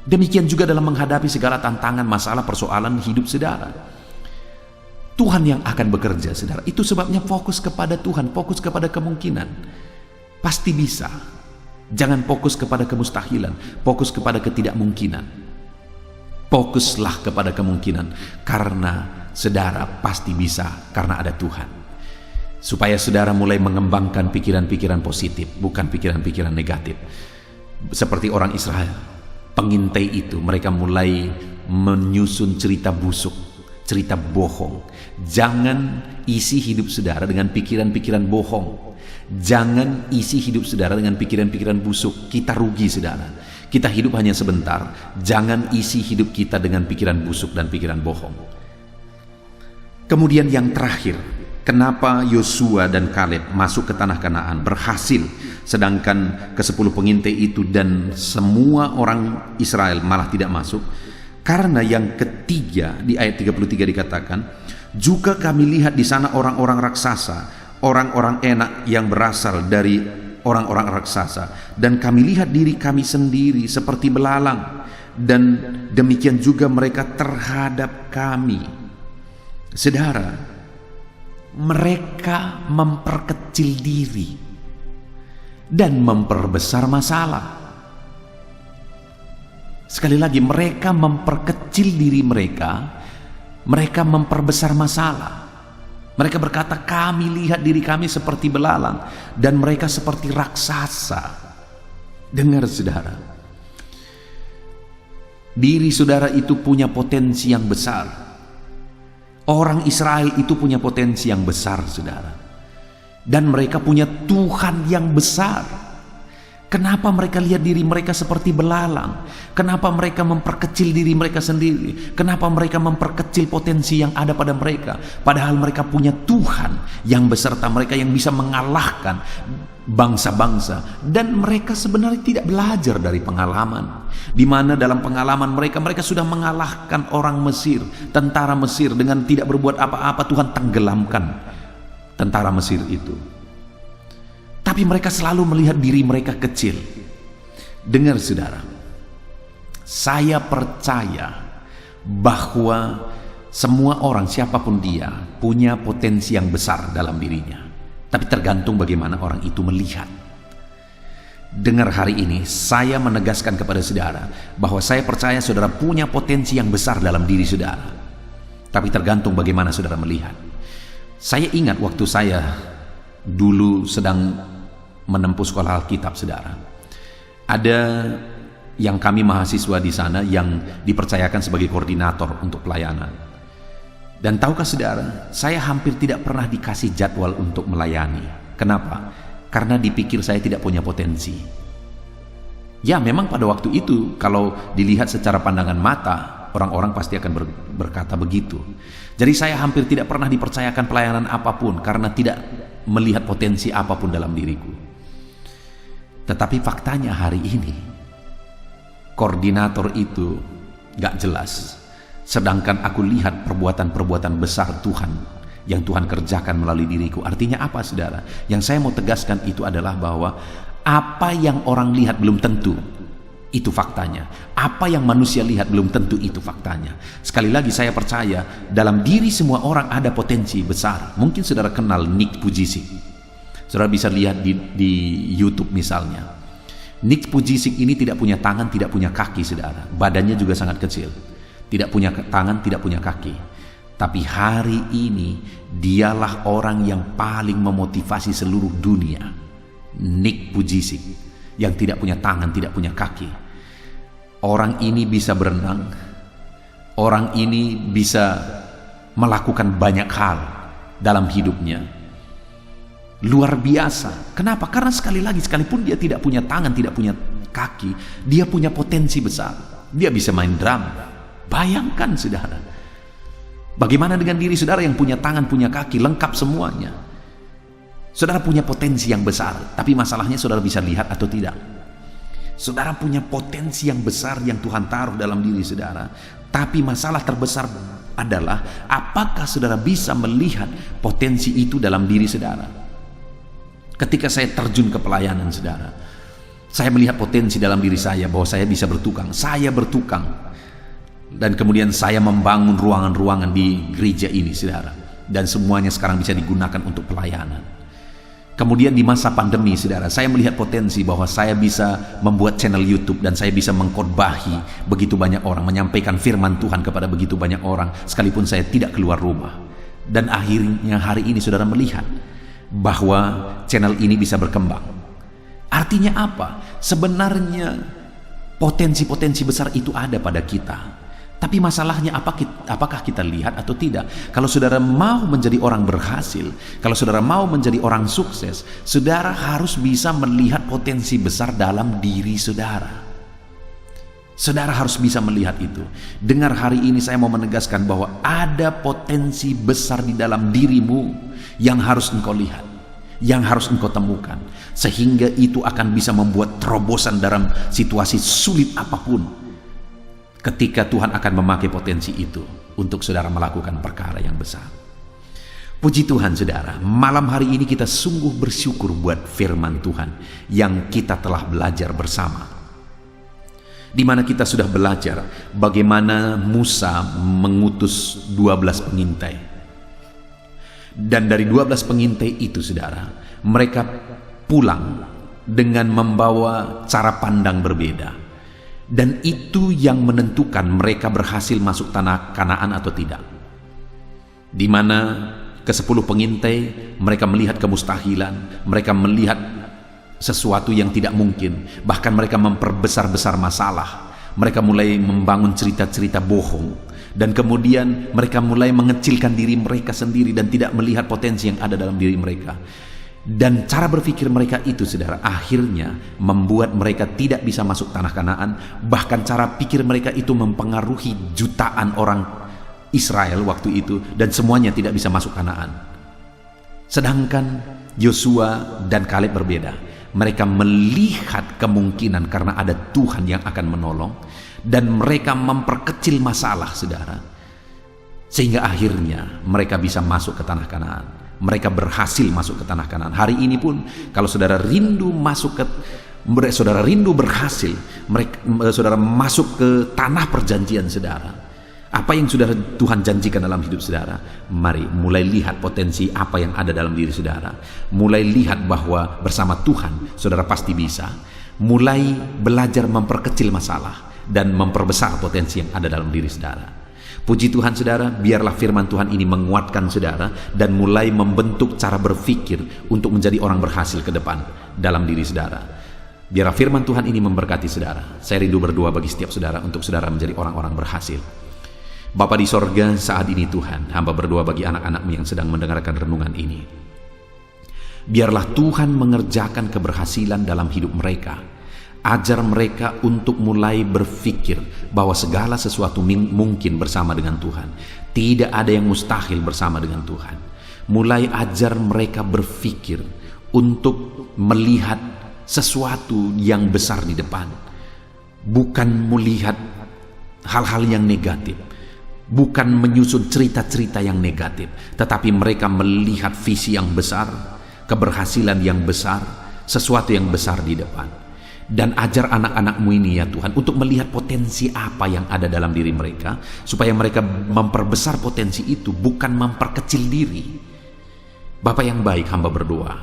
Demikian juga dalam menghadapi segala tantangan, masalah, persoalan hidup saudara, Tuhan yang akan bekerja, saudara. Itu sebabnya fokus kepada Tuhan, fokus kepada kemungkinan. Pasti bisa. Jangan fokus kepada kemustahilan, fokus kepada ketidakmungkinan. Fokuslah kepada kemungkinan, karena saudara pasti bisa, karena ada Tuhan. Supaya saudara mulai mengembangkan pikiran-pikiran positif, bukan pikiran-pikiran negatif. Seperti orang Israel, pengintai itu, mereka mulai menyusun cerita busuk, cerita bohong. Jangan isi hidup saudara dengan pikiran-pikiran bohong. Jangan isi hidup saudara dengan pikiran-pikiran busuk. Kita rugi, saudara. Kita hidup hanya sebentar. Jangan isi hidup kita dengan pikiran busuk dan pikiran bohong. Kemudian yang terakhir, kenapa Yosua dan Kaleb masuk ke tanah Kanaan, berhasil, sedangkan ke-10 pengintai itu dan semua orang Israel malah tidak masuk? Karena yang ketiga, di ayat 33 dikatakan, juga kami lihat di sana orang-orang raksasa, orang-orang enak yang berasal dari orang-orang raksasa, dan kami lihat diri kami sendiri seperti belalang, dan demikian juga mereka terhadap kami. Saudara, mereka memperkecil diri dan memperbesar masalah. Sekali lagi, mereka memperkecil diri mereka, mereka memperbesar masalah. Mereka berkata, kami lihat diri kami seperti belalang, dan mereka seperti raksasa. Dengar, saudara, diri saudara itu punya potensi yang besar. Orang Israel itu punya potensi yang besar, saudara. Dan mereka punya Tuhan yang besar. Kenapa mereka lihat diri mereka seperti belalang? Kenapa mereka memperkecil diri mereka sendiri? Kenapa mereka memperkecil potensi yang ada pada mereka? Padahal mereka punya Tuhan yang beserta mereka, yang bisa mengalahkan bangsa-bangsa. Dan mereka sebenarnya tidak belajar dari pengalaman, di mana dalam pengalaman mereka sudah mengalahkan orang Mesir, tentara Mesir. Dengan tidak berbuat apa-apa, Tuhan tenggelamkan tentara Mesir itu. Tapi mereka selalu melihat diri mereka kecil. Dengar saudara, saya percaya bahwa semua orang, siapapun dia, punya potensi yang besar dalam dirinya. Tapi tergantung bagaimana orang itu melihat. Dengar hari ini, saya menegaskan kepada saudara bahwa saya percaya saudara punya potensi yang besar dalam diri saudara. Tapi tergantung bagaimana saudara melihat. Saya ingat waktu saya dulu sedang menempuh sekolah Alkitab, saudara. Ada yang kami mahasiswa di sana yang dipercayakan sebagai koordinator untuk pelayanan. Dan tahukah saudara, saya hampir tidak pernah dikasih jadwal untuk melayani. Kenapa? Karena dipikir saya tidak punya potensi. Ya, memang pada waktu itu kalau dilihat secara pandangan mata, orang-orang pasti akan berkata begitu. Jadi saya hampir tidak pernah dipercayakan pelayanan apapun karena tidak melihat potensi apapun dalam diriku. Tetapi faktanya hari ini, koordinator itu gak jelas. Sedangkan aku lihat perbuatan-perbuatan besar Tuhan yang Tuhan kerjakan melalui diriku. Artinya apa, saudara? Yang saya mau tegaskan itu adalah bahwa apa yang orang lihat belum tentu itu faktanya. Apa yang manusia lihat belum tentu itu faktanya. Sekali lagi saya percaya dalam diri semua orang ada potensi besar. Mungkin saudara kenal Nick Pujisik. Saudara bisa lihat di YouTube misalnya. Nick Pujisik ini tidak punya tangan, tidak punya kaki, saudara. Badannya juga sangat kecil. Tidak punya tangan, tidak punya kaki. Tapi hari ini dialah orang yang paling memotivasi seluruh dunia. Nick Pujisik yang tidak punya tangan, tidak punya kaki. Orang ini bisa berenang. Orang ini bisa melakukan banyak hal dalam hidupnya. Luar biasa. Kenapa? Karena sekali lagi, sekalipun dia tidak punya tangan, tidak punya kaki, dia punya potensi besar. Dia bisa main drum. Bayangkan saudara, bagaimana dengan diri saudara yang punya tangan, punya kaki, lengkap semuanya. Saudara punya potensi yang besar, tapi masalahnya saudara bisa lihat atau tidak. Saudara punya potensi yang besar yang Tuhan taruh dalam diri saudara, tapi masalah terbesar adalah apakah saudara bisa melihat potensi itu dalam diri saudara. Ketika saya terjun ke pelayanan, saudara, saya melihat potensi dalam diri saya bahwa saya bisa bertukang. Saya bertukang. Dan kemudian saya membangun ruangan-ruangan di gereja ini, saudara. Dan semuanya sekarang bisa digunakan untuk pelayanan. Kemudian di masa pandemi, saudara, saya melihat potensi bahwa saya bisa membuat channel YouTube dan saya bisa mengkhotbahi begitu banyak orang, menyampaikan firman Tuhan kepada begitu banyak orang, sekalipun saya tidak keluar rumah. Dan akhirnya hari ini saudara melihat bahwa channel ini bisa berkembang. Artinya apa? Sebenarnya potensi-potensi besar itu ada pada kita. Tapi masalahnya apakah kita lihat atau tidak? Kalau saudara mau menjadi orang berhasil, kalau saudara mau menjadi orang sukses, saudara harus bisa melihat potensi besar dalam diri saudara. Saudara harus bisa melihat itu. Dengar hari ini saya mau menegaskan bahwa ada potensi besar di dalam dirimu yang harus engkau lihat, yang harus engkau temukan, sehingga itu akan bisa membuat terobosan dalam situasi sulit apapun. Ketika Tuhan akan memakai potensi itu untuk saudara melakukan perkara yang besar. Puji Tuhan saudara, malam hari ini kita sungguh bersyukur buat firman Tuhan yang kita telah belajar bersama. Di mana kita sudah belajar bagaimana Musa mengutus 12 pengintai. Dan dari 12 pengintai itu saudara, mereka pulang dengan membawa cara pandang berbeda. Dan itu yang menentukan mereka berhasil masuk tanah Kanaan atau tidak. Di mana ke-10 pengintai mereka melihat kemustahilan, mereka melihat sesuatu yang tidak mungkin, bahkan mereka memperbesar-besar masalah. Mereka mulai membangun cerita-cerita bohong, dan kemudian mereka mulai mengecilkan diri mereka sendiri dan tidak melihat potensi yang ada dalam diri mereka. Dan cara berpikir mereka itu, saudara, akhirnya membuat mereka tidak bisa masuk tanah Kanaan. Bahkan cara pikir mereka itu mempengaruhi jutaan orang Israel waktu itu, dan semuanya tidak bisa masuk Kanaan. Sedangkan Yosua dan Kaleb berbeda. Mereka melihat kemungkinan karena ada Tuhan yang akan menolong, dan mereka memperkecil masalah, saudara, sehingga akhirnya mereka bisa masuk ke tanah Kanaan. Mereka berhasil masuk ke tanah Kanaan. Hari ini pun kalau saudara rindu saudara rindu berhasil, saudara masuk ke tanah perjanjian saudara, apa yang sudah Tuhan janjikan dalam hidup saudara, mari mulai lihat potensi apa yang ada dalam diri saudara. Mulai lihat bahwa bersama Tuhan saudara pasti bisa. Mulai belajar memperkecil masalah dan memperbesar potensi yang ada dalam diri saudara. Puji Tuhan saudara, biarlah firman Tuhan ini menguatkan saudara dan mulai membentuk cara berpikir untuk menjadi orang berhasil ke depan dalam diri saudara. Biarlah firman Tuhan ini memberkati saudara. Saya rindu berdoa bagi setiap saudara untuk saudara menjadi orang-orang berhasil. Bapa di sorga, saat ini Tuhan, hamba berdoa bagi anak-anak-Mu yang sedang mendengarkan renungan ini. Biarlah Tuhan mengerjakan keberhasilan dalam hidup mereka. Ajar mereka untuk mulai berpikir bahwa segala sesuatu mungkin bersama dengan Tuhan. Tidak ada yang mustahil bersama dengan Tuhan. Mulai ajar mereka berpikir untuk melihat sesuatu yang besar di depan. Bukan melihat hal-hal yang negatif. Bukan menyusun cerita-cerita yang negatif. Tetapi mereka melihat visi yang besar, keberhasilan yang besar, sesuatu yang besar di depan. Dan ajar anak-anak-Mu ini ya Tuhan untuk melihat potensi apa yang ada dalam diri mereka, supaya mereka memperbesar potensi itu, bukan memperkecil diri. Bapa yang baik, hamba berdoa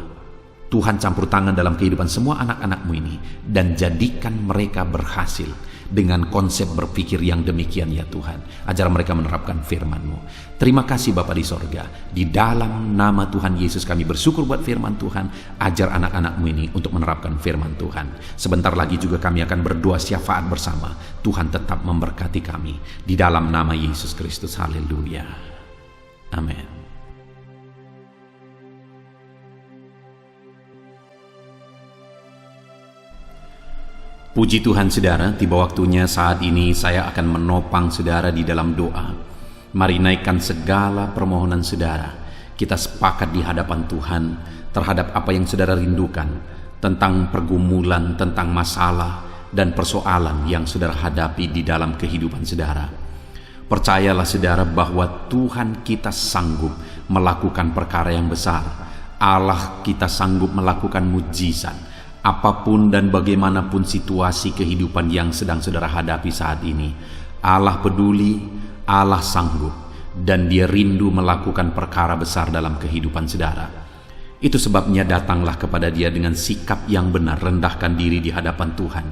Tuhan campur tangan dalam kehidupan semua anak-anak-Mu ini, dan jadikan mereka berhasil dengan konsep berpikir yang demikian ya Tuhan. Ajar mereka menerapkan firman-Mu. Terima kasih Bapa di sorga. Di dalam nama Tuhan Yesus kami bersyukur buat firman Tuhan. Ajar anak-anak-Mu ini untuk menerapkan firman Tuhan. Sebentar lagi juga kami akan berdoa syafaat bersama. Tuhan tetap memberkati kami. Di dalam nama Yesus Kristus. Haleluya. Amin. Puji Tuhan saudara, tiba waktunya saat ini saya akan menopang saudara di dalam doa. Mari naikkan segala permohonan saudara. Kita sepakat di hadapan Tuhan terhadap apa yang saudara rindukan, tentang pergumulan, tentang masalah dan persoalan yang saudara hadapi di dalam kehidupan saudara. Percayalah saudara bahwa Tuhan kita sanggup melakukan perkara yang besar. Allah kita sanggup melakukan mujizat. Apapun dan bagaimanapun situasi kehidupan yang sedang saudara hadapi saat ini, Allah peduli, Allah sanggup, dan Dia rindu melakukan perkara besar dalam kehidupan saudara. Itu sebabnya datanglah kepada Dia dengan sikap yang benar, rendahkan diri di hadapan Tuhan.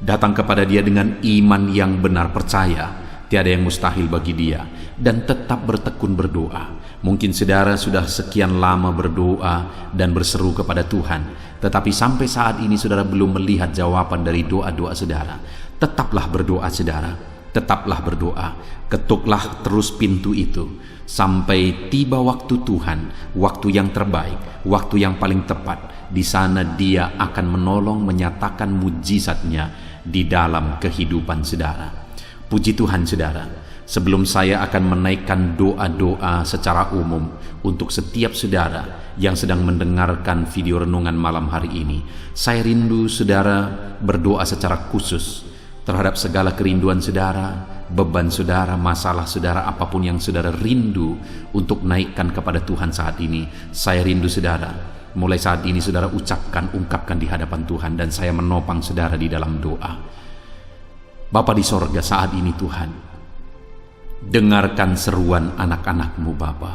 Datang kepada Dia dengan iman yang benar, percaya tiada yang mustahil bagi Dia, dan tetap bertekun berdoa. Mungkin saudara sudah sekian lama berdoa dan berseru kepada Tuhan, tetapi sampai saat ini saudara belum melihat jawaban dari doa-doa saudara. Tetaplah berdoa saudara, tetaplah berdoa. Ketuklah terus pintu itu sampai tiba waktu Tuhan, waktu yang terbaik, waktu yang paling tepat. Di sana Dia akan menolong, menyatakan mujizatnya di dalam kehidupan saudara. Puji Tuhan saudara. Sebelum saya akan menaikkan doa-doa secara umum untuk setiap saudara yang sedang mendengarkan video renungan malam hari ini, saya rindu saudara berdoa secara khusus terhadap segala kerinduan saudara, beban saudara, masalah saudara, apapun yang saudara rindu untuk naikkan kepada Tuhan saat ini. Saya rindu saudara, mulai saat ini saudara ungkapkan di hadapan Tuhan, dan saya menopang saudara di dalam doa. Bapa di sorga, saat ini Tuhan, dengarkan seruan anak-anak-Mu Bapa.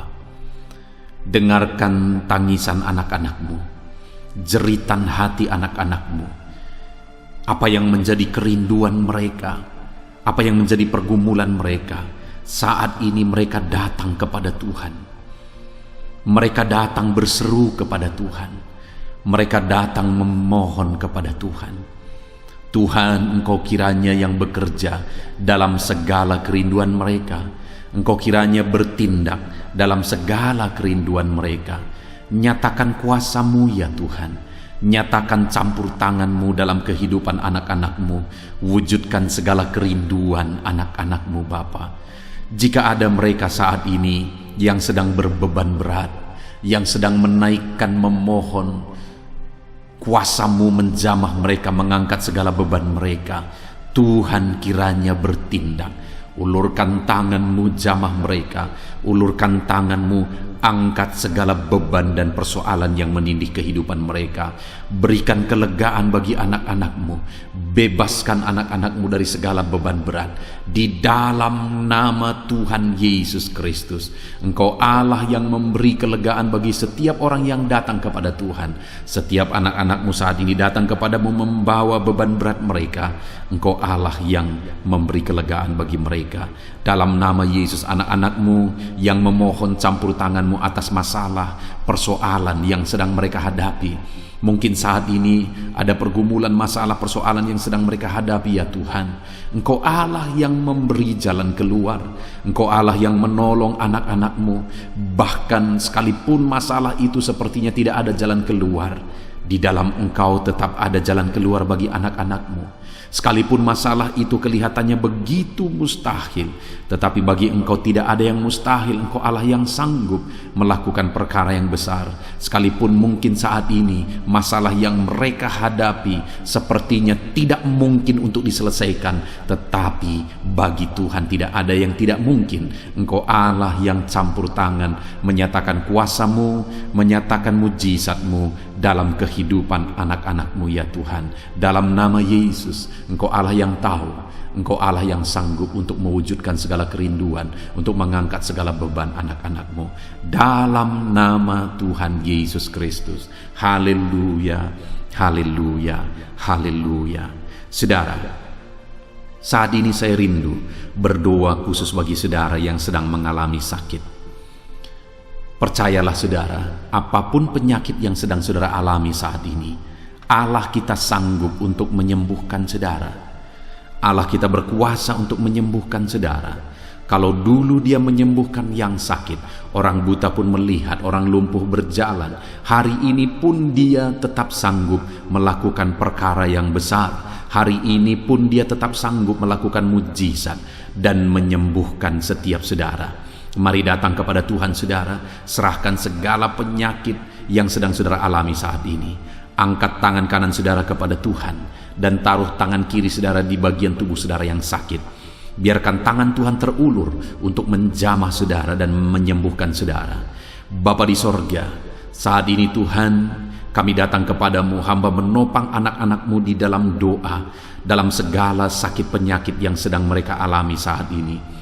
Dengarkan tangisan anak-anak-Mu, jeritan hati anak-anak-Mu. Apa yang menjadi kerinduan mereka, apa yang menjadi pergumulan mereka. Saat ini mereka datang kepada Tuhan. Mereka datang berseru kepada Tuhan. Mereka datang memohon kepada Tuhan. Tuhan, Engkau kiranya yang bekerja dalam segala kerinduan mereka. Engkau kiranya bertindak dalam segala kerinduan mereka. Nyatakan kuasa-Mu ya Tuhan. Nyatakan campur tangan-Mu dalam kehidupan anak-anak-Mu. Wujudkan segala kerinduan anak-anak-Mu Bapa. Jika ada mereka saat ini yang sedang berbeban berat, yang sedang menaikkan, memohon, kuasa-Mu menjamah mereka, mengangkat segala beban mereka, Tuhan kiranya bertindak. Ulurkan tangan-Mu, jamah mereka. Ulurkan tangan-Mu, angkat segala beban dan persoalan yang menindih kehidupan mereka. Berikan kelegaan bagi anak-anak-Mu. Bebaskan anak-anak-Mu dari segala beban berat. Di dalam nama Tuhan Yesus Kristus, Engkau Allah yang memberi kelegaan bagi setiap orang yang datang kepada Tuhan. Setiap anak-anak-Mu saat ini datang kepadamu membawa beban berat mereka. Engkau Allah yang memberi kelegaan bagi mereka. Dalam nama Yesus, anak-anak-Mu yang memohon campur tangan-Mu atas masalah, persoalan yang sedang mereka hadapi. Mungkin saat ini ada pergumulan, masalah, persoalan yang sedang mereka hadapi ya Tuhan. Engkau Allah yang memberi jalan keluar. Engkau Allah yang menolong anak-anak-Mu. Bahkan sekalipun masalah itu sepertinya tidak ada jalan keluar, di dalam Engkau tetap ada jalan keluar bagi anak-anak-Mu. Sekalipun masalah itu kelihatannya begitu mustahil, tetapi bagi Engkau tidak ada yang mustahil. Engkau Allah yang sanggup melakukan perkara yang besar. Sekalipun mungkin saat ini masalah yang mereka hadapi sepertinya tidak mungkin untuk diselesaikan, tetapi bagi Tuhan tidak ada yang tidak mungkin. Engkau Allah yang campur tangan, menyatakan kuasa-Mu, menyatakan mujizat-Mu dalam kehidupan anak-anak-Mu ya Tuhan. Dalam nama Yesus, Engkau Allah yang tahu, Engkau Allah yang sanggup untuk mewujudkan segala kerinduan, untuk mengangkat segala beban anak-anak-Mu. Dalam nama Tuhan Yesus Kristus. Haleluya, haleluya, haleluya. Saudara, saat ini saya rindu berdoa khusus bagi saudara yang sedang mengalami sakit. Percayalah saudara, apapun penyakit yang sedang saudara alami saat ini, Allah kita sanggup untuk menyembuhkan saudara. Allah kita berkuasa untuk menyembuhkan saudara. Kalau dulu Dia menyembuhkan yang sakit, orang buta pun melihat, orang lumpuh berjalan, hari ini pun Dia tetap sanggup melakukan perkara yang besar. Hari ini pun Dia tetap sanggup melakukan mujizat dan menyembuhkan setiap saudara. Mari datang kepada Tuhan saudara, serahkan segala penyakit yang sedang saudara alami saat ini. Angkat tangan kanan saudara kepada Tuhan dan taruh tangan kiri saudara di bagian tubuh saudara yang sakit. Biarkan tangan Tuhan terulur untuk menjamah saudara dan menyembuhkan saudara. Bapa di sorga, saat ini Tuhan, kami datang kepadamu, hamba menopang anak-anak-Mu di dalam doa, dalam segala sakit penyakit yang sedang mereka alami saat ini.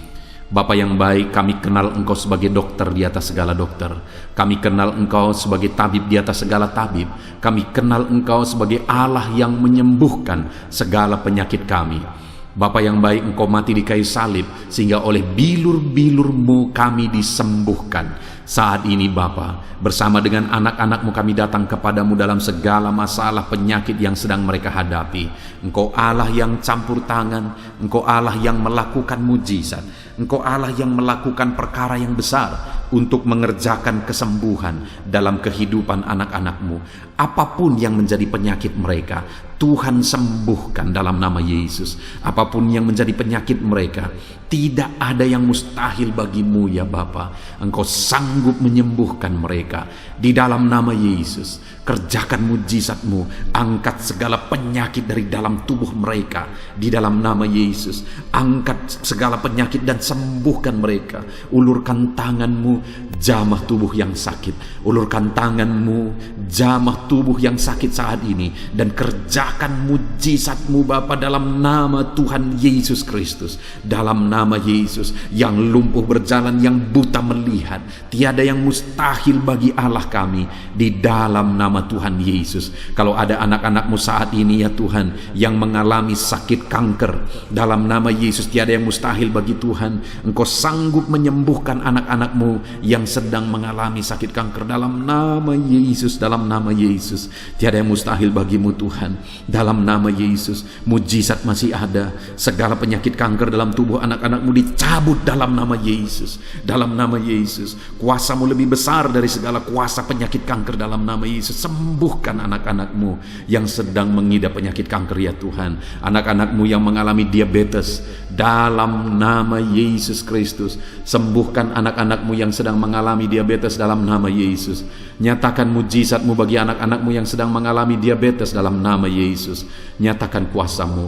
Bapa yang baik, kami kenal Engkau sebagai dokter di atas segala dokter. Kami kenal Engkau sebagai tabib di atas segala tabib. Kami kenal Engkau sebagai Allah yang menyembuhkan segala penyakit kami. Bapa yang baik, Engkau mati di kayu salib sehingga oleh bilur-bilur-Mu kami disembuhkan. Saat ini Bapa, bersama dengan anak-anak-Mu kami datang kepadamu dalam segala masalah penyakit yang sedang mereka hadapi. Engkau Allah yang campur tangan, Engkau Allah yang melakukan mujizat, Engkau Allah yang melakukan perkara yang besar untuk mengerjakan kesembuhan dalam kehidupan anak-anak-Mu. Apapun yang menjadi penyakit mereka, Tuhan sembuhkan dalam nama Yesus. Apapun yang menjadi penyakit mereka, tidak ada yang mustahil bagimu ya Bapa. Engkau sanggup menyembuhkan mereka di dalam nama Yesus. Kerjakan mujizat-Mu, angkat segala penyakit dari dalam tubuh mereka di dalam nama Yesus. Angkat segala penyakit dan sembuhkan mereka. Ulurkan tangan-Mu, jamah tubuh yang sakit. Ulurkan tangan-Mu, jamah tubuh yang sakit saat ini, dan kerjakan mujizat-Mu Bapa dalam nama Tuhan Yesus Kristus. Dalam nama Yesus, yang lumpuh berjalan, yang buta melihat, tiada yang mustahil bagi Allah kami di dalam nama nama Tuhan Yesus. Kalau ada anak-anak-Mu saat ini ya Tuhan yang mengalami sakit kanker, dalam nama Yesus tiada yang mustahil bagi Tuhan. Engkau sanggup menyembuhkan anak-anak-Mu yang sedang mengalami sakit kanker dalam nama Yesus, dalam nama Yesus. Tiada yang mustahil bagimu Tuhan. Dalam nama Yesus, mujizat masih ada. Segala penyakit kanker dalam tubuh anak-anak-Mu dicabut dalam nama Yesus. Dalam nama Yesus, kuasa-Mu lebih besar dari segala kuasa penyakit kanker dalam nama Yesus. Sembuhkan anak-anak-Mu yang sedang mengidap penyakit kanker ya Tuhan. Anak-anak-Mu yang mengalami diabetes dalam nama Yesus Kristus. Sembuhkan anak-anak-Mu yang sedang mengalami diabetes dalam nama Yesus. Nyatakan mujizat-Mu bagi anak-anak-Mu yang sedang mengalami diabetes dalam nama Yesus. Nyatakan kuasa-Mu,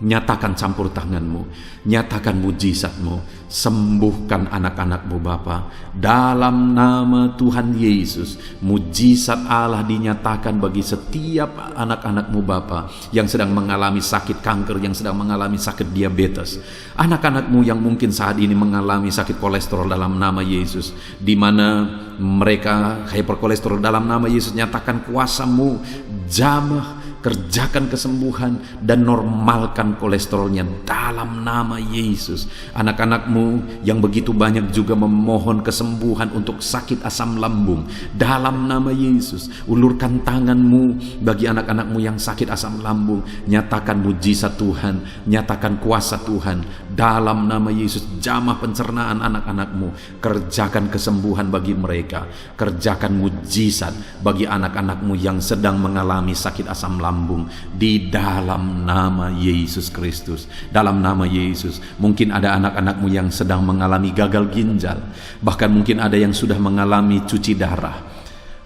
nyatakan campur tangan-Mu, nyatakan mujizat-Mu. Sembuhkan anak-anak-Mu Bapa, dalam nama Tuhan Yesus. Mujizat Allah dinyatakan bagi setiap anak-anak-Mu Bapa yang sedang mengalami sakit kanker, yang sedang mengalami sakit diabetes. Anak-anak-Mu yang mungkin saat ini mengalami sakit kolesterol dalam nama Yesus, di mana mereka hyperkolesterol dalam nama Yesus. Nyatakan kuasa-Mu, jamah, kerjakan kesembuhan dan normalkan kolesterolnya dalam nama Yesus. Anak-anak-Mu yang begitu banyak juga memohon kesembuhan untuk sakit asam lambung dalam nama Yesus. Ulurkan tangan-Mu bagi anak-anak-Mu yang sakit asam lambung. Nyatakan mujizat Tuhan, nyatakan kuasa Tuhan dalam nama Yesus. Jamah pencernaan anak-anak-Mu, kerjakan kesembuhan bagi mereka. Kerjakan mujizat bagi anak-anak-Mu yang sedang mengalami sakit asam lambung di dalam nama Yesus Kristus. Dalam nama Yesus. Mungkin ada anak-anak-Mu yang sedang mengalami gagal ginjal, bahkan mungkin ada yang sudah mengalami cuci darah.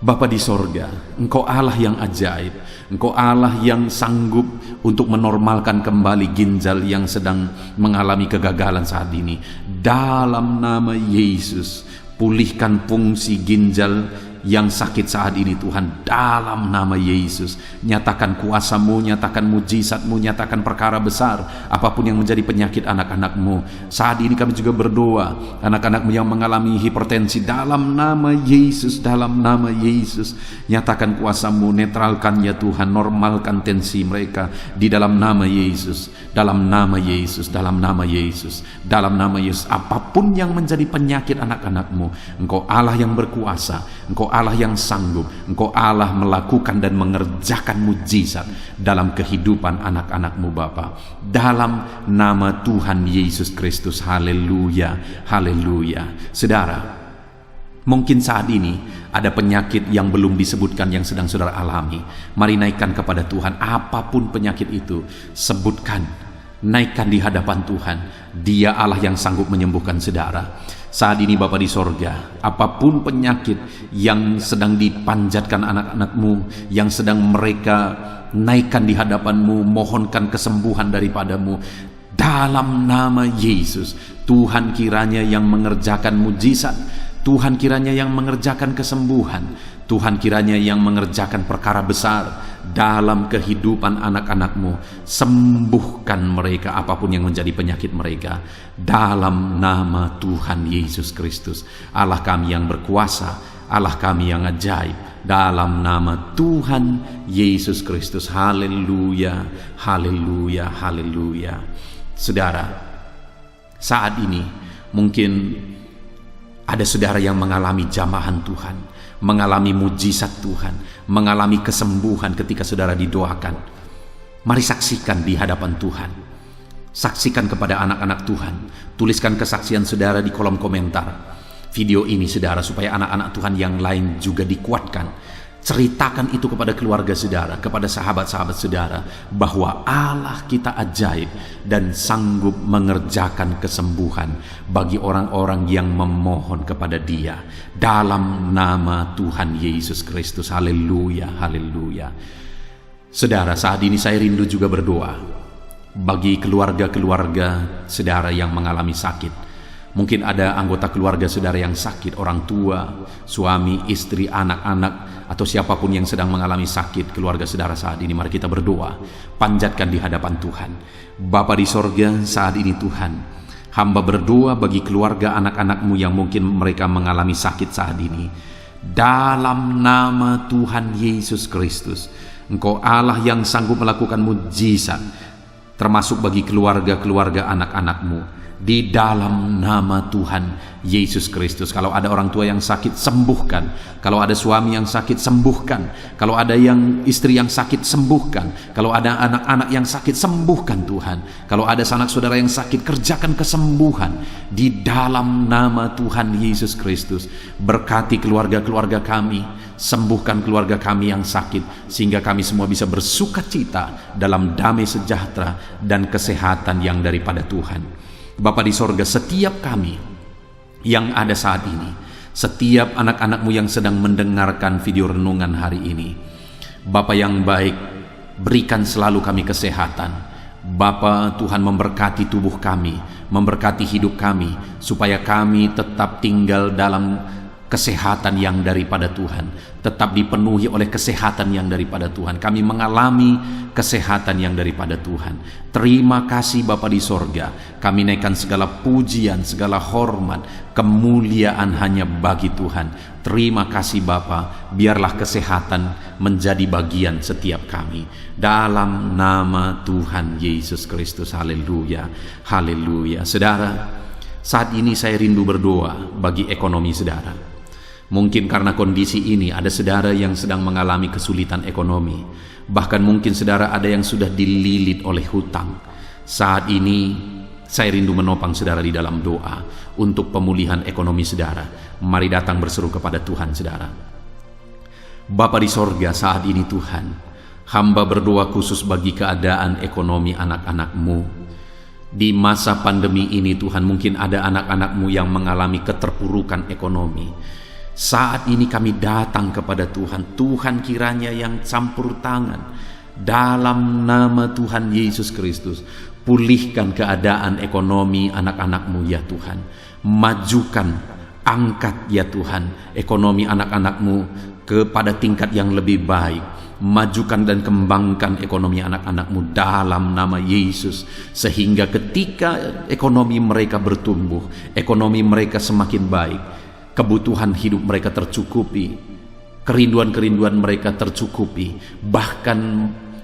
Bapa di sorga, Engkau Allah yang ajaib. Engkau Allah yang sanggup untuk menormalkan kembali ginjal yang sedang mengalami kegagalan saat ini. Dalam nama Yesus, pulihkan fungsi ginjal yang sakit saat ini Tuhan, dalam nama Yesus. Nyatakan kuasa-Mu, nyatakan mujizat-Mu, nyatakan perkara besar apapun yang menjadi penyakit anak-anak-Mu. Saat ini kami juga berdoa anak-anak-Mu yang mengalami hipertensi, dalam nama Yesus, dalam nama Yesus. Nyatakan kuasa-Mu, netralkan ya Tuhan, normalkan tensi mereka di dalam nama Yesus, dalam nama Yesus, dalam nama Yesus, dalam nama Yesus. Apapun yang menjadi penyakit anak-anak-Mu, Engkau Allah yang berkuasa, Engkau Allah yang sanggup, Engkau Allah melakukan dan mengerjakan mujizat dalam kehidupan anak-anak-Mu Bapa, dalam nama Tuhan Yesus Kristus. Haleluya, haleluya. Saudara, mungkin saat ini ada penyakit yang belum disebutkan yang sedang saudara alami. Mari naikkan kepada Tuhan apapun penyakit itu, sebutkan, naikkan di hadapan Tuhan. Dia Allah yang sanggup menyembuhkan saudara. Saat ini Bapa di sorga, apapun penyakit yang sedang dipanjatkan anak-anak-Mu, yang sedang mereka naikkan di hadapan-Mu, mohonkan kesembuhan daripada-Mu, dalam nama Yesus. Tuhan kiranya yang mengerjakan mujizat, Tuhan kiranya yang mengerjakan kesembuhan, Tuhan kiranya yang mengerjakan perkara besar dalam kehidupan anak-anak-Mu. Sembuhkan mereka apapun yang menjadi penyakit mereka, dalam nama Tuhan Yesus Kristus. Allah kami yang berkuasa, Allah kami yang ajaib, dalam nama Tuhan Yesus Kristus. Haleluya, haleluya, haleluya. Saudara, saat ini mungkin ada saudara yang mengalami jamahan Tuhan, mengalami mujizat Tuhan, mengalami kesembuhan ketika saudara didoakan. Mari saksikan di hadapan Tuhan. Saksikan kepada anak-anak Tuhan. Tuliskan kesaksian saudara di kolom komentar video ini saudara, supaya anak-anak Tuhan yang lain juga dikuatkan. Ceritakan itu kepada keluarga saudara, kepada sahabat-sahabat saudara, bahwa Allah kita ajaib dan sanggup mengerjakan kesembuhan bagi orang-orang yang memohon kepada Dia, dalam nama Tuhan Yesus Kristus. Haleluya, haleluya. Saudara, saat ini saya rindu juga berdoa bagi keluarga-keluarga saudara yang mengalami sakit. Mungkin ada anggota keluarga saudara yang sakit, orang tua, suami, istri, anak-anak, atau siapapun yang sedang mengalami sakit keluarga saudara saat ini. Mari kita berdoa, panjatkan di hadapan Tuhan. Bapa di sorga, saat ini Tuhan, hamba berdoa bagi keluarga anak-anak-Mu yang mungkin mereka mengalami sakit saat ini. dalam nama Tuhan Yesus Kristus. Engkau Allah yang sanggup melakukan mujizat, termasuk bagi keluarga-keluarga anak-anak-Mu, di dalam nama Tuhan Yesus Kristus. Kalau ada orang tua yang sakit, sembuhkan. Kalau ada suami yang sakit, sembuhkan. Kalau ada yang istri yang sakit, sembuhkan. Kalau ada anak-anak yang sakit, sembuhkan Tuhan. Kalau ada sanak saudara yang sakit, kerjakan kesembuhan di dalam nama Tuhan Yesus Kristus. Berkati keluarga-keluarga kami, sembuhkan keluarga kami yang sakit, sehingga kami semua bisa bersukacita dalam damai sejahtera dan kesehatan yang daripada Tuhan. Bapa di sorga, setiap kami yang ada saat ini, setiap anak-anak-Mu yang sedang mendengarkan video renungan hari ini, Bapa yang baik, berikan selalu kami kesehatan. Bapa, Tuhan memberkati tubuh kami, memberkati hidup kami, supaya kami tetap tinggal dalam kesehatan yang daripada Tuhan, tetap dipenuhi oleh kesehatan yang daripada Tuhan. Kami mengalami kesehatan yang daripada Tuhan. Terima kasih Bapa di sorga. Kami naikkan segala pujian, segala hormat, kemuliaan hanya bagi Tuhan. Terima kasih Bapa. Biarlah kesehatan menjadi bagian setiap kami, dalam nama Tuhan Yesus Kristus. Haleluya, haleluya. Saudara, saat ini saya rindu berdoa bagi ekonomi saudara. Mungkin karena kondisi ini ada saudara yang sedang mengalami kesulitan ekonomi. Bahkan mungkin saudara ada yang sudah dililit oleh hutang. Saat ini saya rindu menopang saudara di dalam doa untuk pemulihan ekonomi saudara. Mari datang berseru kepada Tuhan saudara. Bapa di sorga, saat ini Tuhan, hamba berdoa khusus bagi keadaan ekonomi anak-anak-Mu. Di masa pandemi ini Tuhan, mungkin ada anak-anak-Mu yang mengalami keterpurukan ekonomi. Saat ini kami datang kepada Tuhan. Tuhan kiranya yang campur tangan dalam nama Tuhan Yesus Kristus. Pulihkan keadaan ekonomi anak-anak-Mu ya Tuhan. Majukan, angkat ya Tuhan ekonomi anak-anak-Mu kepada tingkat yang lebih baik. Majukan dan kembangkan ekonomi anak-anak-Mu dalam nama Yesus, sehingga ketika ekonomi mereka bertumbuh, ekonomi mereka semakin baik, kebutuhan hidup mereka tercukupi, kerinduan-kerinduan mereka tercukupi. Bahkan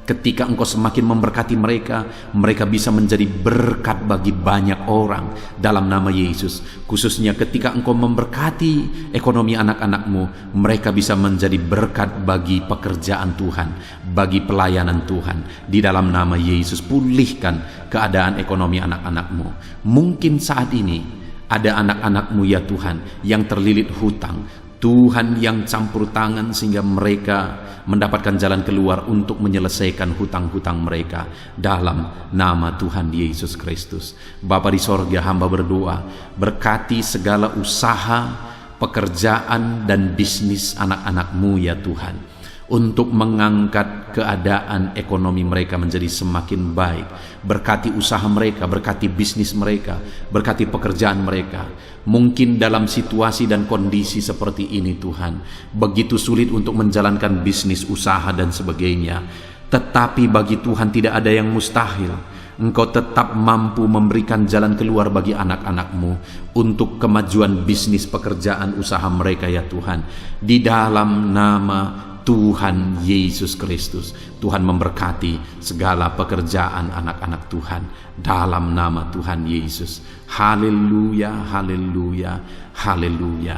ketika Engkau semakin memberkati mereka, mereka bisa menjadi berkat bagi banyak orang dalam nama Yesus. Khususnya ketika Engkau memberkati ekonomi anak-anak-Mu, mereka bisa menjadi berkat bagi pekerjaan Tuhan, bagi pelayanan Tuhan. Di dalam nama Yesus, pulihkan keadaan ekonomi anak-anak-Mu. Mungkin saat ini ada anak-anak-Mu ya Tuhan yang terlilit hutang. Tuhan yang campur tangan sehingga mereka mendapatkan jalan keluar untuk menyelesaikan hutang-hutang mereka dalam nama Tuhan Yesus Kristus. Bapa di sorga, hamba berdoa, berkati segala usaha, pekerjaan dan bisnis anak-anak-Mu ya Tuhan, untuk mengangkat keadaan ekonomi mereka menjadi semakin baik. Berkati usaha mereka, berkati bisnis mereka, berkati pekerjaan mereka. Mungkin dalam situasi dan kondisi seperti ini Tuhan, begitu sulit untuk menjalankan bisnis, usaha dan sebagainya. Tetapi bagi Tuhan tidak ada yang mustahil. Engkau tetap mampu memberikan jalan keluar bagi anak-anak-Mu untuk kemajuan bisnis, pekerjaan, usaha mereka ya Tuhan. Di dalam nama Tuhan Yesus Kristus, Tuhan memberkati segala pekerjaan anak-anak Tuhan dalam nama Tuhan Yesus. Haleluya, haleluya, haleluya.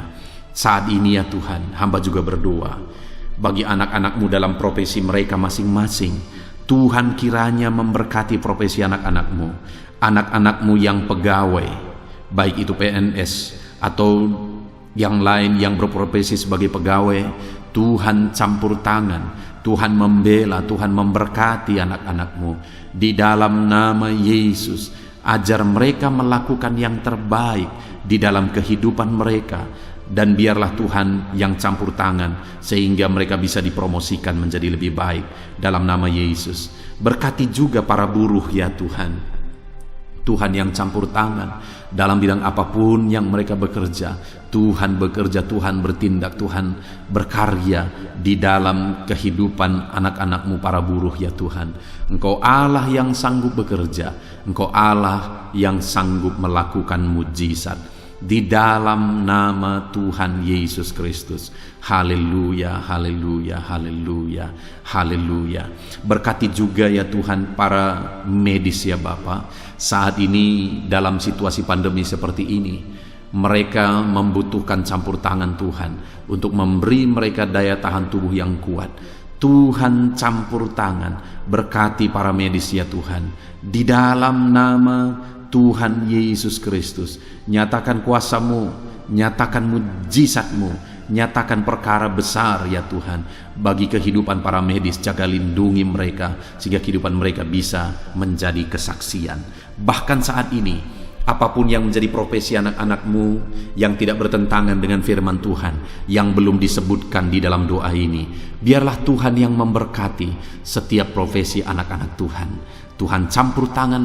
Saat ini ya Tuhan, hamba juga berdoa bagi anak-anak-Mu dalam profesi mereka masing-masing. Tuhan kiranya memberkati profesi anak-anak-Mu, anak-anak-Mu yang pegawai, baik itu PNS atau yang lain yang berprofesi sebagai pegawai. Tuhan campur tangan, Tuhan membela, Tuhan memberkati anak-anak-Mu di dalam nama Yesus. Ajar mereka melakukan yang terbaik di dalam kehidupan mereka, dan biarlah Tuhan yang campur tangan sehingga mereka bisa dipromosikan menjadi lebih baik dalam nama Yesus. Berkati juga para buruh ya Tuhan. Tuhan yang campur tangan dalam bidang apapun yang mereka bekerja. Tuhan bekerja, Tuhan bertindak, Tuhan berkarya di dalam kehidupan anak-anak-Mu para buruh ya Tuhan. Engkau Allah yang sanggup bekerja, Engkau Allah yang sanggup melakukan mujizat. di dalam nama Tuhan Yesus Kristus. Haleluya, haleluya, haleluya, haleluya. Berkati juga ya Tuhan para medis ya Bapa, saat ini dalam situasi pandemi seperti ini, mereka membutuhkan campur tangan Tuhan untuk memberi mereka daya tahan tubuh yang kuat. Tuhan campur tangan, berkati para medis ya Tuhan, di dalam nama Tuhan Yesus Kristus. Nyatakan kuasa-Mu, nyatakan mujizat-Mu, nyatakan perkara besar ya Tuhan bagi kehidupan para medis. Jaga lindungi mereka sehingga kehidupan mereka bisa menjadi kesaksian. Bahkan saat ini, apapun yang menjadi profesi anak-anak-Mu yang tidak bertentangan dengan firman Tuhan yang belum disebutkan di dalam doa ini, biarlah Tuhan yang memberkati setiap profesi anak-anak Tuhan. Tuhan campur tangan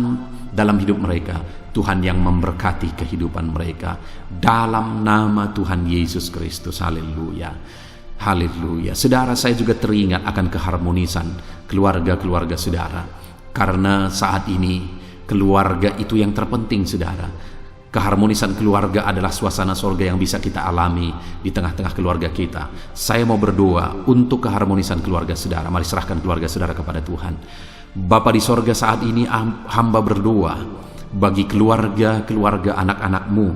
dalam hidup mereka, Tuhan yang memberkati kehidupan mereka dalam nama Tuhan Yesus Kristus. Haleluya, haleluya. Saudara, saya juga teringat akan keharmonisan keluarga-keluarga saudara, karena saat ini keluarga itu yang terpenting saudara. Keharmonisan keluarga adalah suasana sorga yang bisa kita alami di tengah-tengah keluarga kita. Saya mau berdoa untuk keharmonisan keluarga saudara. Mari serahkan keluarga saudara kepada Tuhan. Bapa di sorga, saat ini hamba berdoa bagi keluarga-keluarga anak-anak-Mu.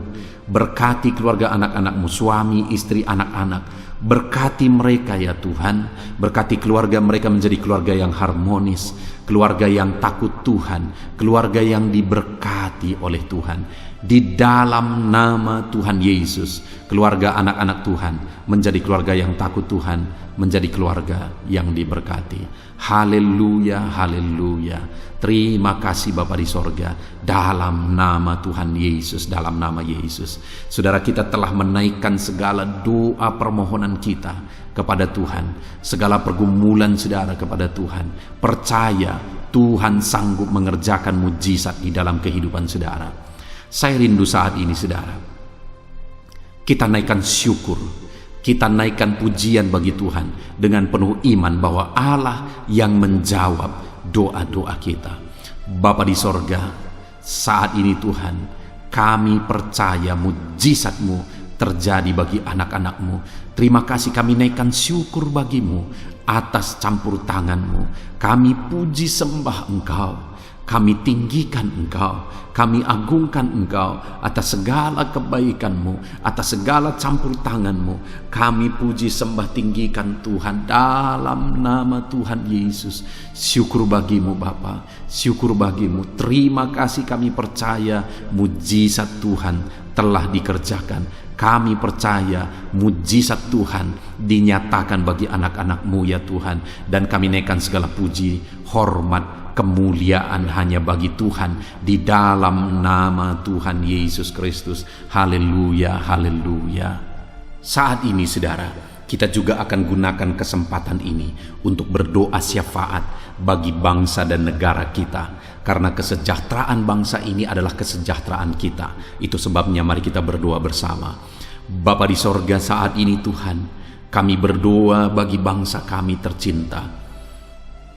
Berkati keluarga anak-anak-Mu, suami, istri, anak-anak. Berkati mereka ya Tuhan. Berkati keluarga mereka menjadi keluarga yang harmonis, keluarga yang takut Tuhan, keluarga yang diberkati oleh Tuhan. Di dalam nama Tuhan Yesus, keluarga anak-anak Tuhan menjadi keluarga yang takut Tuhan, menjadi keluarga yang diberkati. Haleluya, haleluya. Terima kasih Bapa di sorga, dalam nama Tuhan Yesus, dalam nama Yesus. Saudara, kita telah menaikkan segala doa permohonan kita kepada Tuhan, segala pergumulan saudara kepada Tuhan. Percaya Tuhan sanggup mengerjakan mujizat di dalam kehidupan saudara. Saya rindu saat ini saudara, kita naikkan syukur, kita naikkan pujian bagi Tuhan dengan penuh iman bahwa Allah yang menjawab doa-doa kita. Bapa di sorga, saat ini Tuhan, kami percaya mujizat-Mu terjadi bagi anak-anak-Mu. Terima kasih, kami naikkan syukur bagi-Mu atas campur tangan-Mu. Kami puji sembah Engkau, kami tinggikan Engkau, kami agungkan Engkau atas segala kebaikan-Mu, atas segala campur tangan-Mu. Kami puji sembah tinggikan Tuhan dalam nama Tuhan Yesus. Syukur bagi-Mu Bapa, syukur bagi-Mu. Terima kasih, kami percaya mujizat Tuhan telah dikerjakan. Kami percaya mujizat Tuhan dinyatakan bagi anak-anak-Mu ya Tuhan. Dan kami naikkan segala puji, hormat, kemuliaan hanya bagi Tuhan di dalam nama Tuhan Yesus Kristus. Haleluya, haleluya. Saat ini saudara, kita juga akan gunakan kesempatan ini untuk berdoa syafaat bagi bangsa dan negara kita, karena kesejahteraan bangsa ini adalah kesejahteraan kita. Itu sebabnya mari kita berdoa bersama. Bapa di sorga, saat ini Tuhan, kami berdoa bagi bangsa kami tercinta.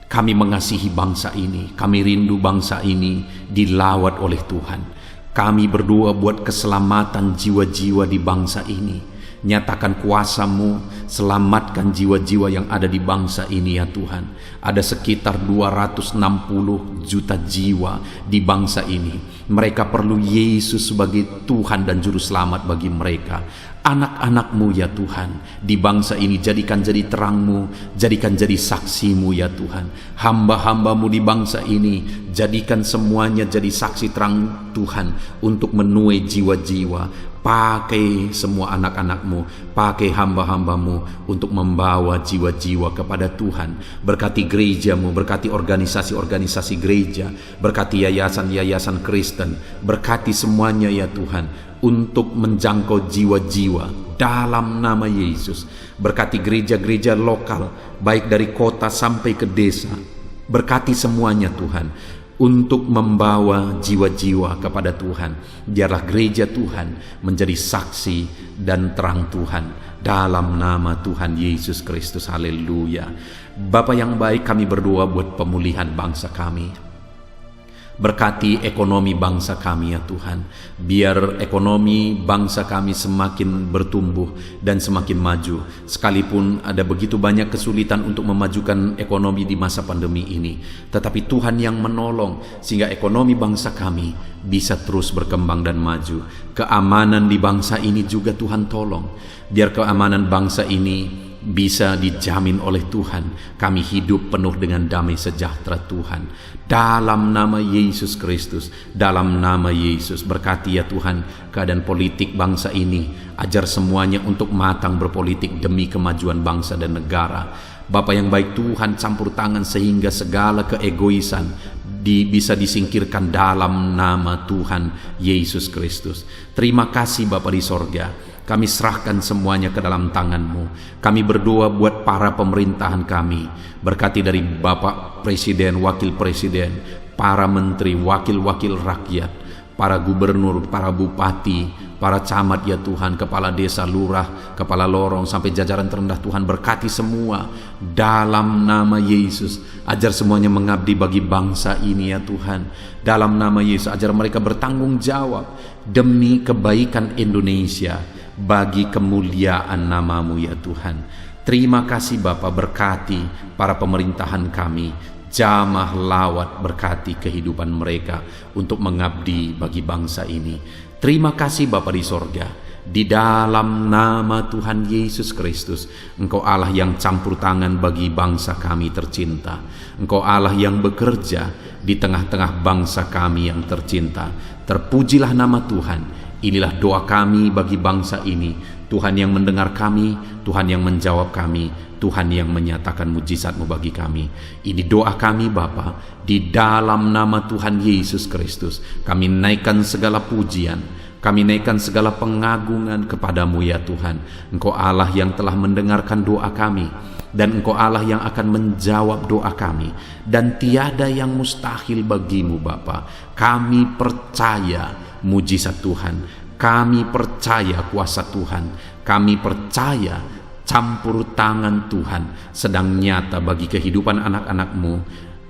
Kami mengasihi bangsa ini, kami rindu bangsa ini dilawat oleh Tuhan. Kami berdoa buat keselamatan jiwa-jiwa di bangsa ini. Nyatakan kuasa-Mu, selamatkan jiwa-jiwa yang ada di bangsa ini ya Tuhan. Ada sekitar 260 juta jiwa di bangsa ini. Mereka perlu Yesus sebagai Tuhan dan Juru Selamat bagi mereka. Anak-anak-Mu ya Tuhan, di bangsa ini jadikan jadi terang-Mu, jadikan jadi saksi-Mu ya Tuhan. Hamba-hamba-Mu di bangsa ini, jadikan semuanya jadi saksi terang Tuhan untuk menuai jiwa-jiwa. Pakai semua anak-anak-Mu, pakai hamba-hamba-Mu untuk membawa jiwa-jiwa kepada Tuhan. Berkati gereja-Mu, berkati organisasi-organisasi gereja, berkati yayasan-yayasan Kristen, berkati semuanya ya Tuhan untuk menjangkau jiwa-jiwa dalam nama Yesus. Berkati gereja-gereja lokal, baik dari kota sampai ke desa. Berkati semuanya Tuhan untuk membawa jiwa-jiwa kepada Tuhan. Biarlah gereja Tuhan menjadi saksi dan terang Tuhan dalam nama Tuhan Yesus Kristus. Haleluya. Bapa yang baik, kami berdoa buat pemulihan bangsa kami. Berkati ekonomi bangsa kami ya Tuhan. Biar ekonomi bangsa kami semakin bertumbuh dan semakin maju. Sekalipun ada begitu banyak kesulitan untuk memajukan ekonomi di masa pandemi ini, tetapi Tuhan yang menolong sehingga ekonomi bangsa kami bisa terus berkembang dan maju. Keamanan di bangsa ini juga Tuhan tolong. Biar keamanan bangsa ini bisa dijamin oleh Tuhan. Kami hidup penuh dengan damai sejahtera Tuhan. Dalam nama Yesus Kristus, dalam nama Yesus, berkati ya Tuhan keadaan politik bangsa ini. Ajar semuanya untuk matang berpolitik demi kemajuan bangsa dan negara. Bapa yang baik Tuhan, campur tangan sehingga segala keegoisan bisa disingkirkan dalam nama Tuhan Yesus Kristus. Terima kasih Bapa di sorga. Kami serahkan semuanya ke dalam tangan-Mu. Kami berdoa buat para pemerintahan kami. Berkati dari Bapak Presiden, Wakil Presiden, para menteri, wakil-wakil rakyat, para gubernur, para bupati, para camat ya Tuhan, kepala desa, lurah, kepala lorong, sampai jajaran terendah Tuhan. Berkati semua dalam nama Yesus. Ajar semuanya mengabdi bagi bangsa ini ya Tuhan. Dalam nama Yesus, ajar mereka bertanggung jawab demi kebaikan Indonesia, bagi kemuliaan nama-Mu ya Tuhan. Terima kasih Bapa, berkati para pemerintahan kami, jamah lawat, berkati kehidupan mereka untuk mengabdi bagi bangsa ini. Terima kasih Bapa di sorga. Di dalam nama Tuhan Yesus Kristus, Engkau Allah yang campur tangan bagi bangsa kami tercinta. Engkau Allah yang bekerja di tengah-tengah bangsa kami yang tercinta. Terpujilah nama Tuhan. Inilah doa kami bagi bangsa ini. Tuhan yang mendengar kami, Tuhan yang menjawab kami, Tuhan yang menyatakan mujizat-Mu bagi kami. Ini doa kami Bapa, di dalam nama Tuhan Yesus Kristus. Kami naikkan segala pujian, kami naikkan segala pengagungan kepadamu ya Tuhan. Engkau Allah yang telah mendengarkan doa kami, dan Engkau Allah yang akan menjawab doa kami, dan tiada yang mustahil bagimu Bapa. Kami percaya mujizat Tuhan, kami percaya kuasa Tuhan, kami percaya campur tangan Tuhan sedang nyata bagi kehidupan anak-anak-Mu,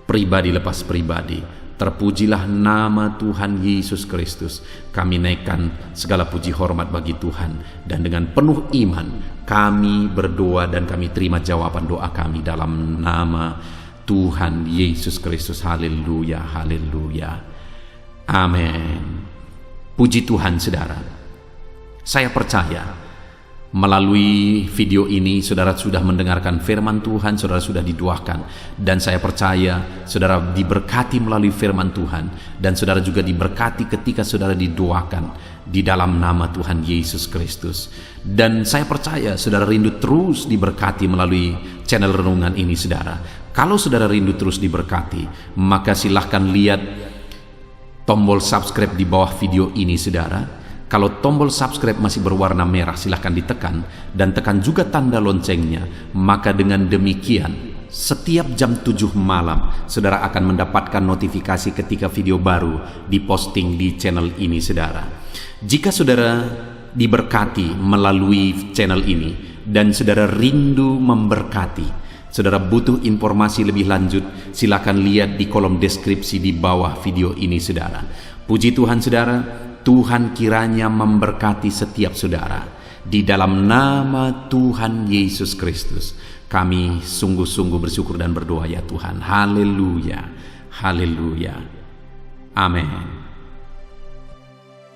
pribadi lepas pribadi. Terpujilah nama Tuhan Yesus Kristus. Kami naikkan segala puji hormat bagi Tuhan, dan dengan penuh iman kami berdoa dan kami terima jawaban doa kami dalam nama Tuhan Yesus Kristus. Haleluya, haleluya, amin. Puji Tuhan saudara. Saya percaya melalui video ini saudara sudah mendengarkan firman Tuhan, saudara sudah didoakan, dan saya percaya saudara diberkati melalui firman Tuhan, dan saudara juga diberkati ketika saudara didoakan di dalam nama Tuhan Yesus Kristus. Dan saya percaya saudara rindu terus diberkati melalui channel renungan ini saudara. Kalau saudara rindu terus diberkati, maka silahkan lihat tombol subscribe di bawah video ini saudara. Kalau tombol subscribe masih berwarna merah, silahkan ditekan, dan tekan juga tanda loncengnya. Maka dengan demikian setiap jam 7 malam saudara akan mendapatkan notifikasi ketika video baru diposting di channel ini saudara. Jika saudara diberkati melalui channel ini dan saudara rindu memberkati, saudara butuh informasi lebih lanjut, silakan lihat di kolom deskripsi di bawah video ini saudara. Puji Tuhan saudara, Tuhan kiranya memberkati setiap saudara. Di dalam nama Tuhan Yesus Kristus, kami sungguh-sungguh bersyukur dan berdoa ya Tuhan. Haleluya, haleluya, amin.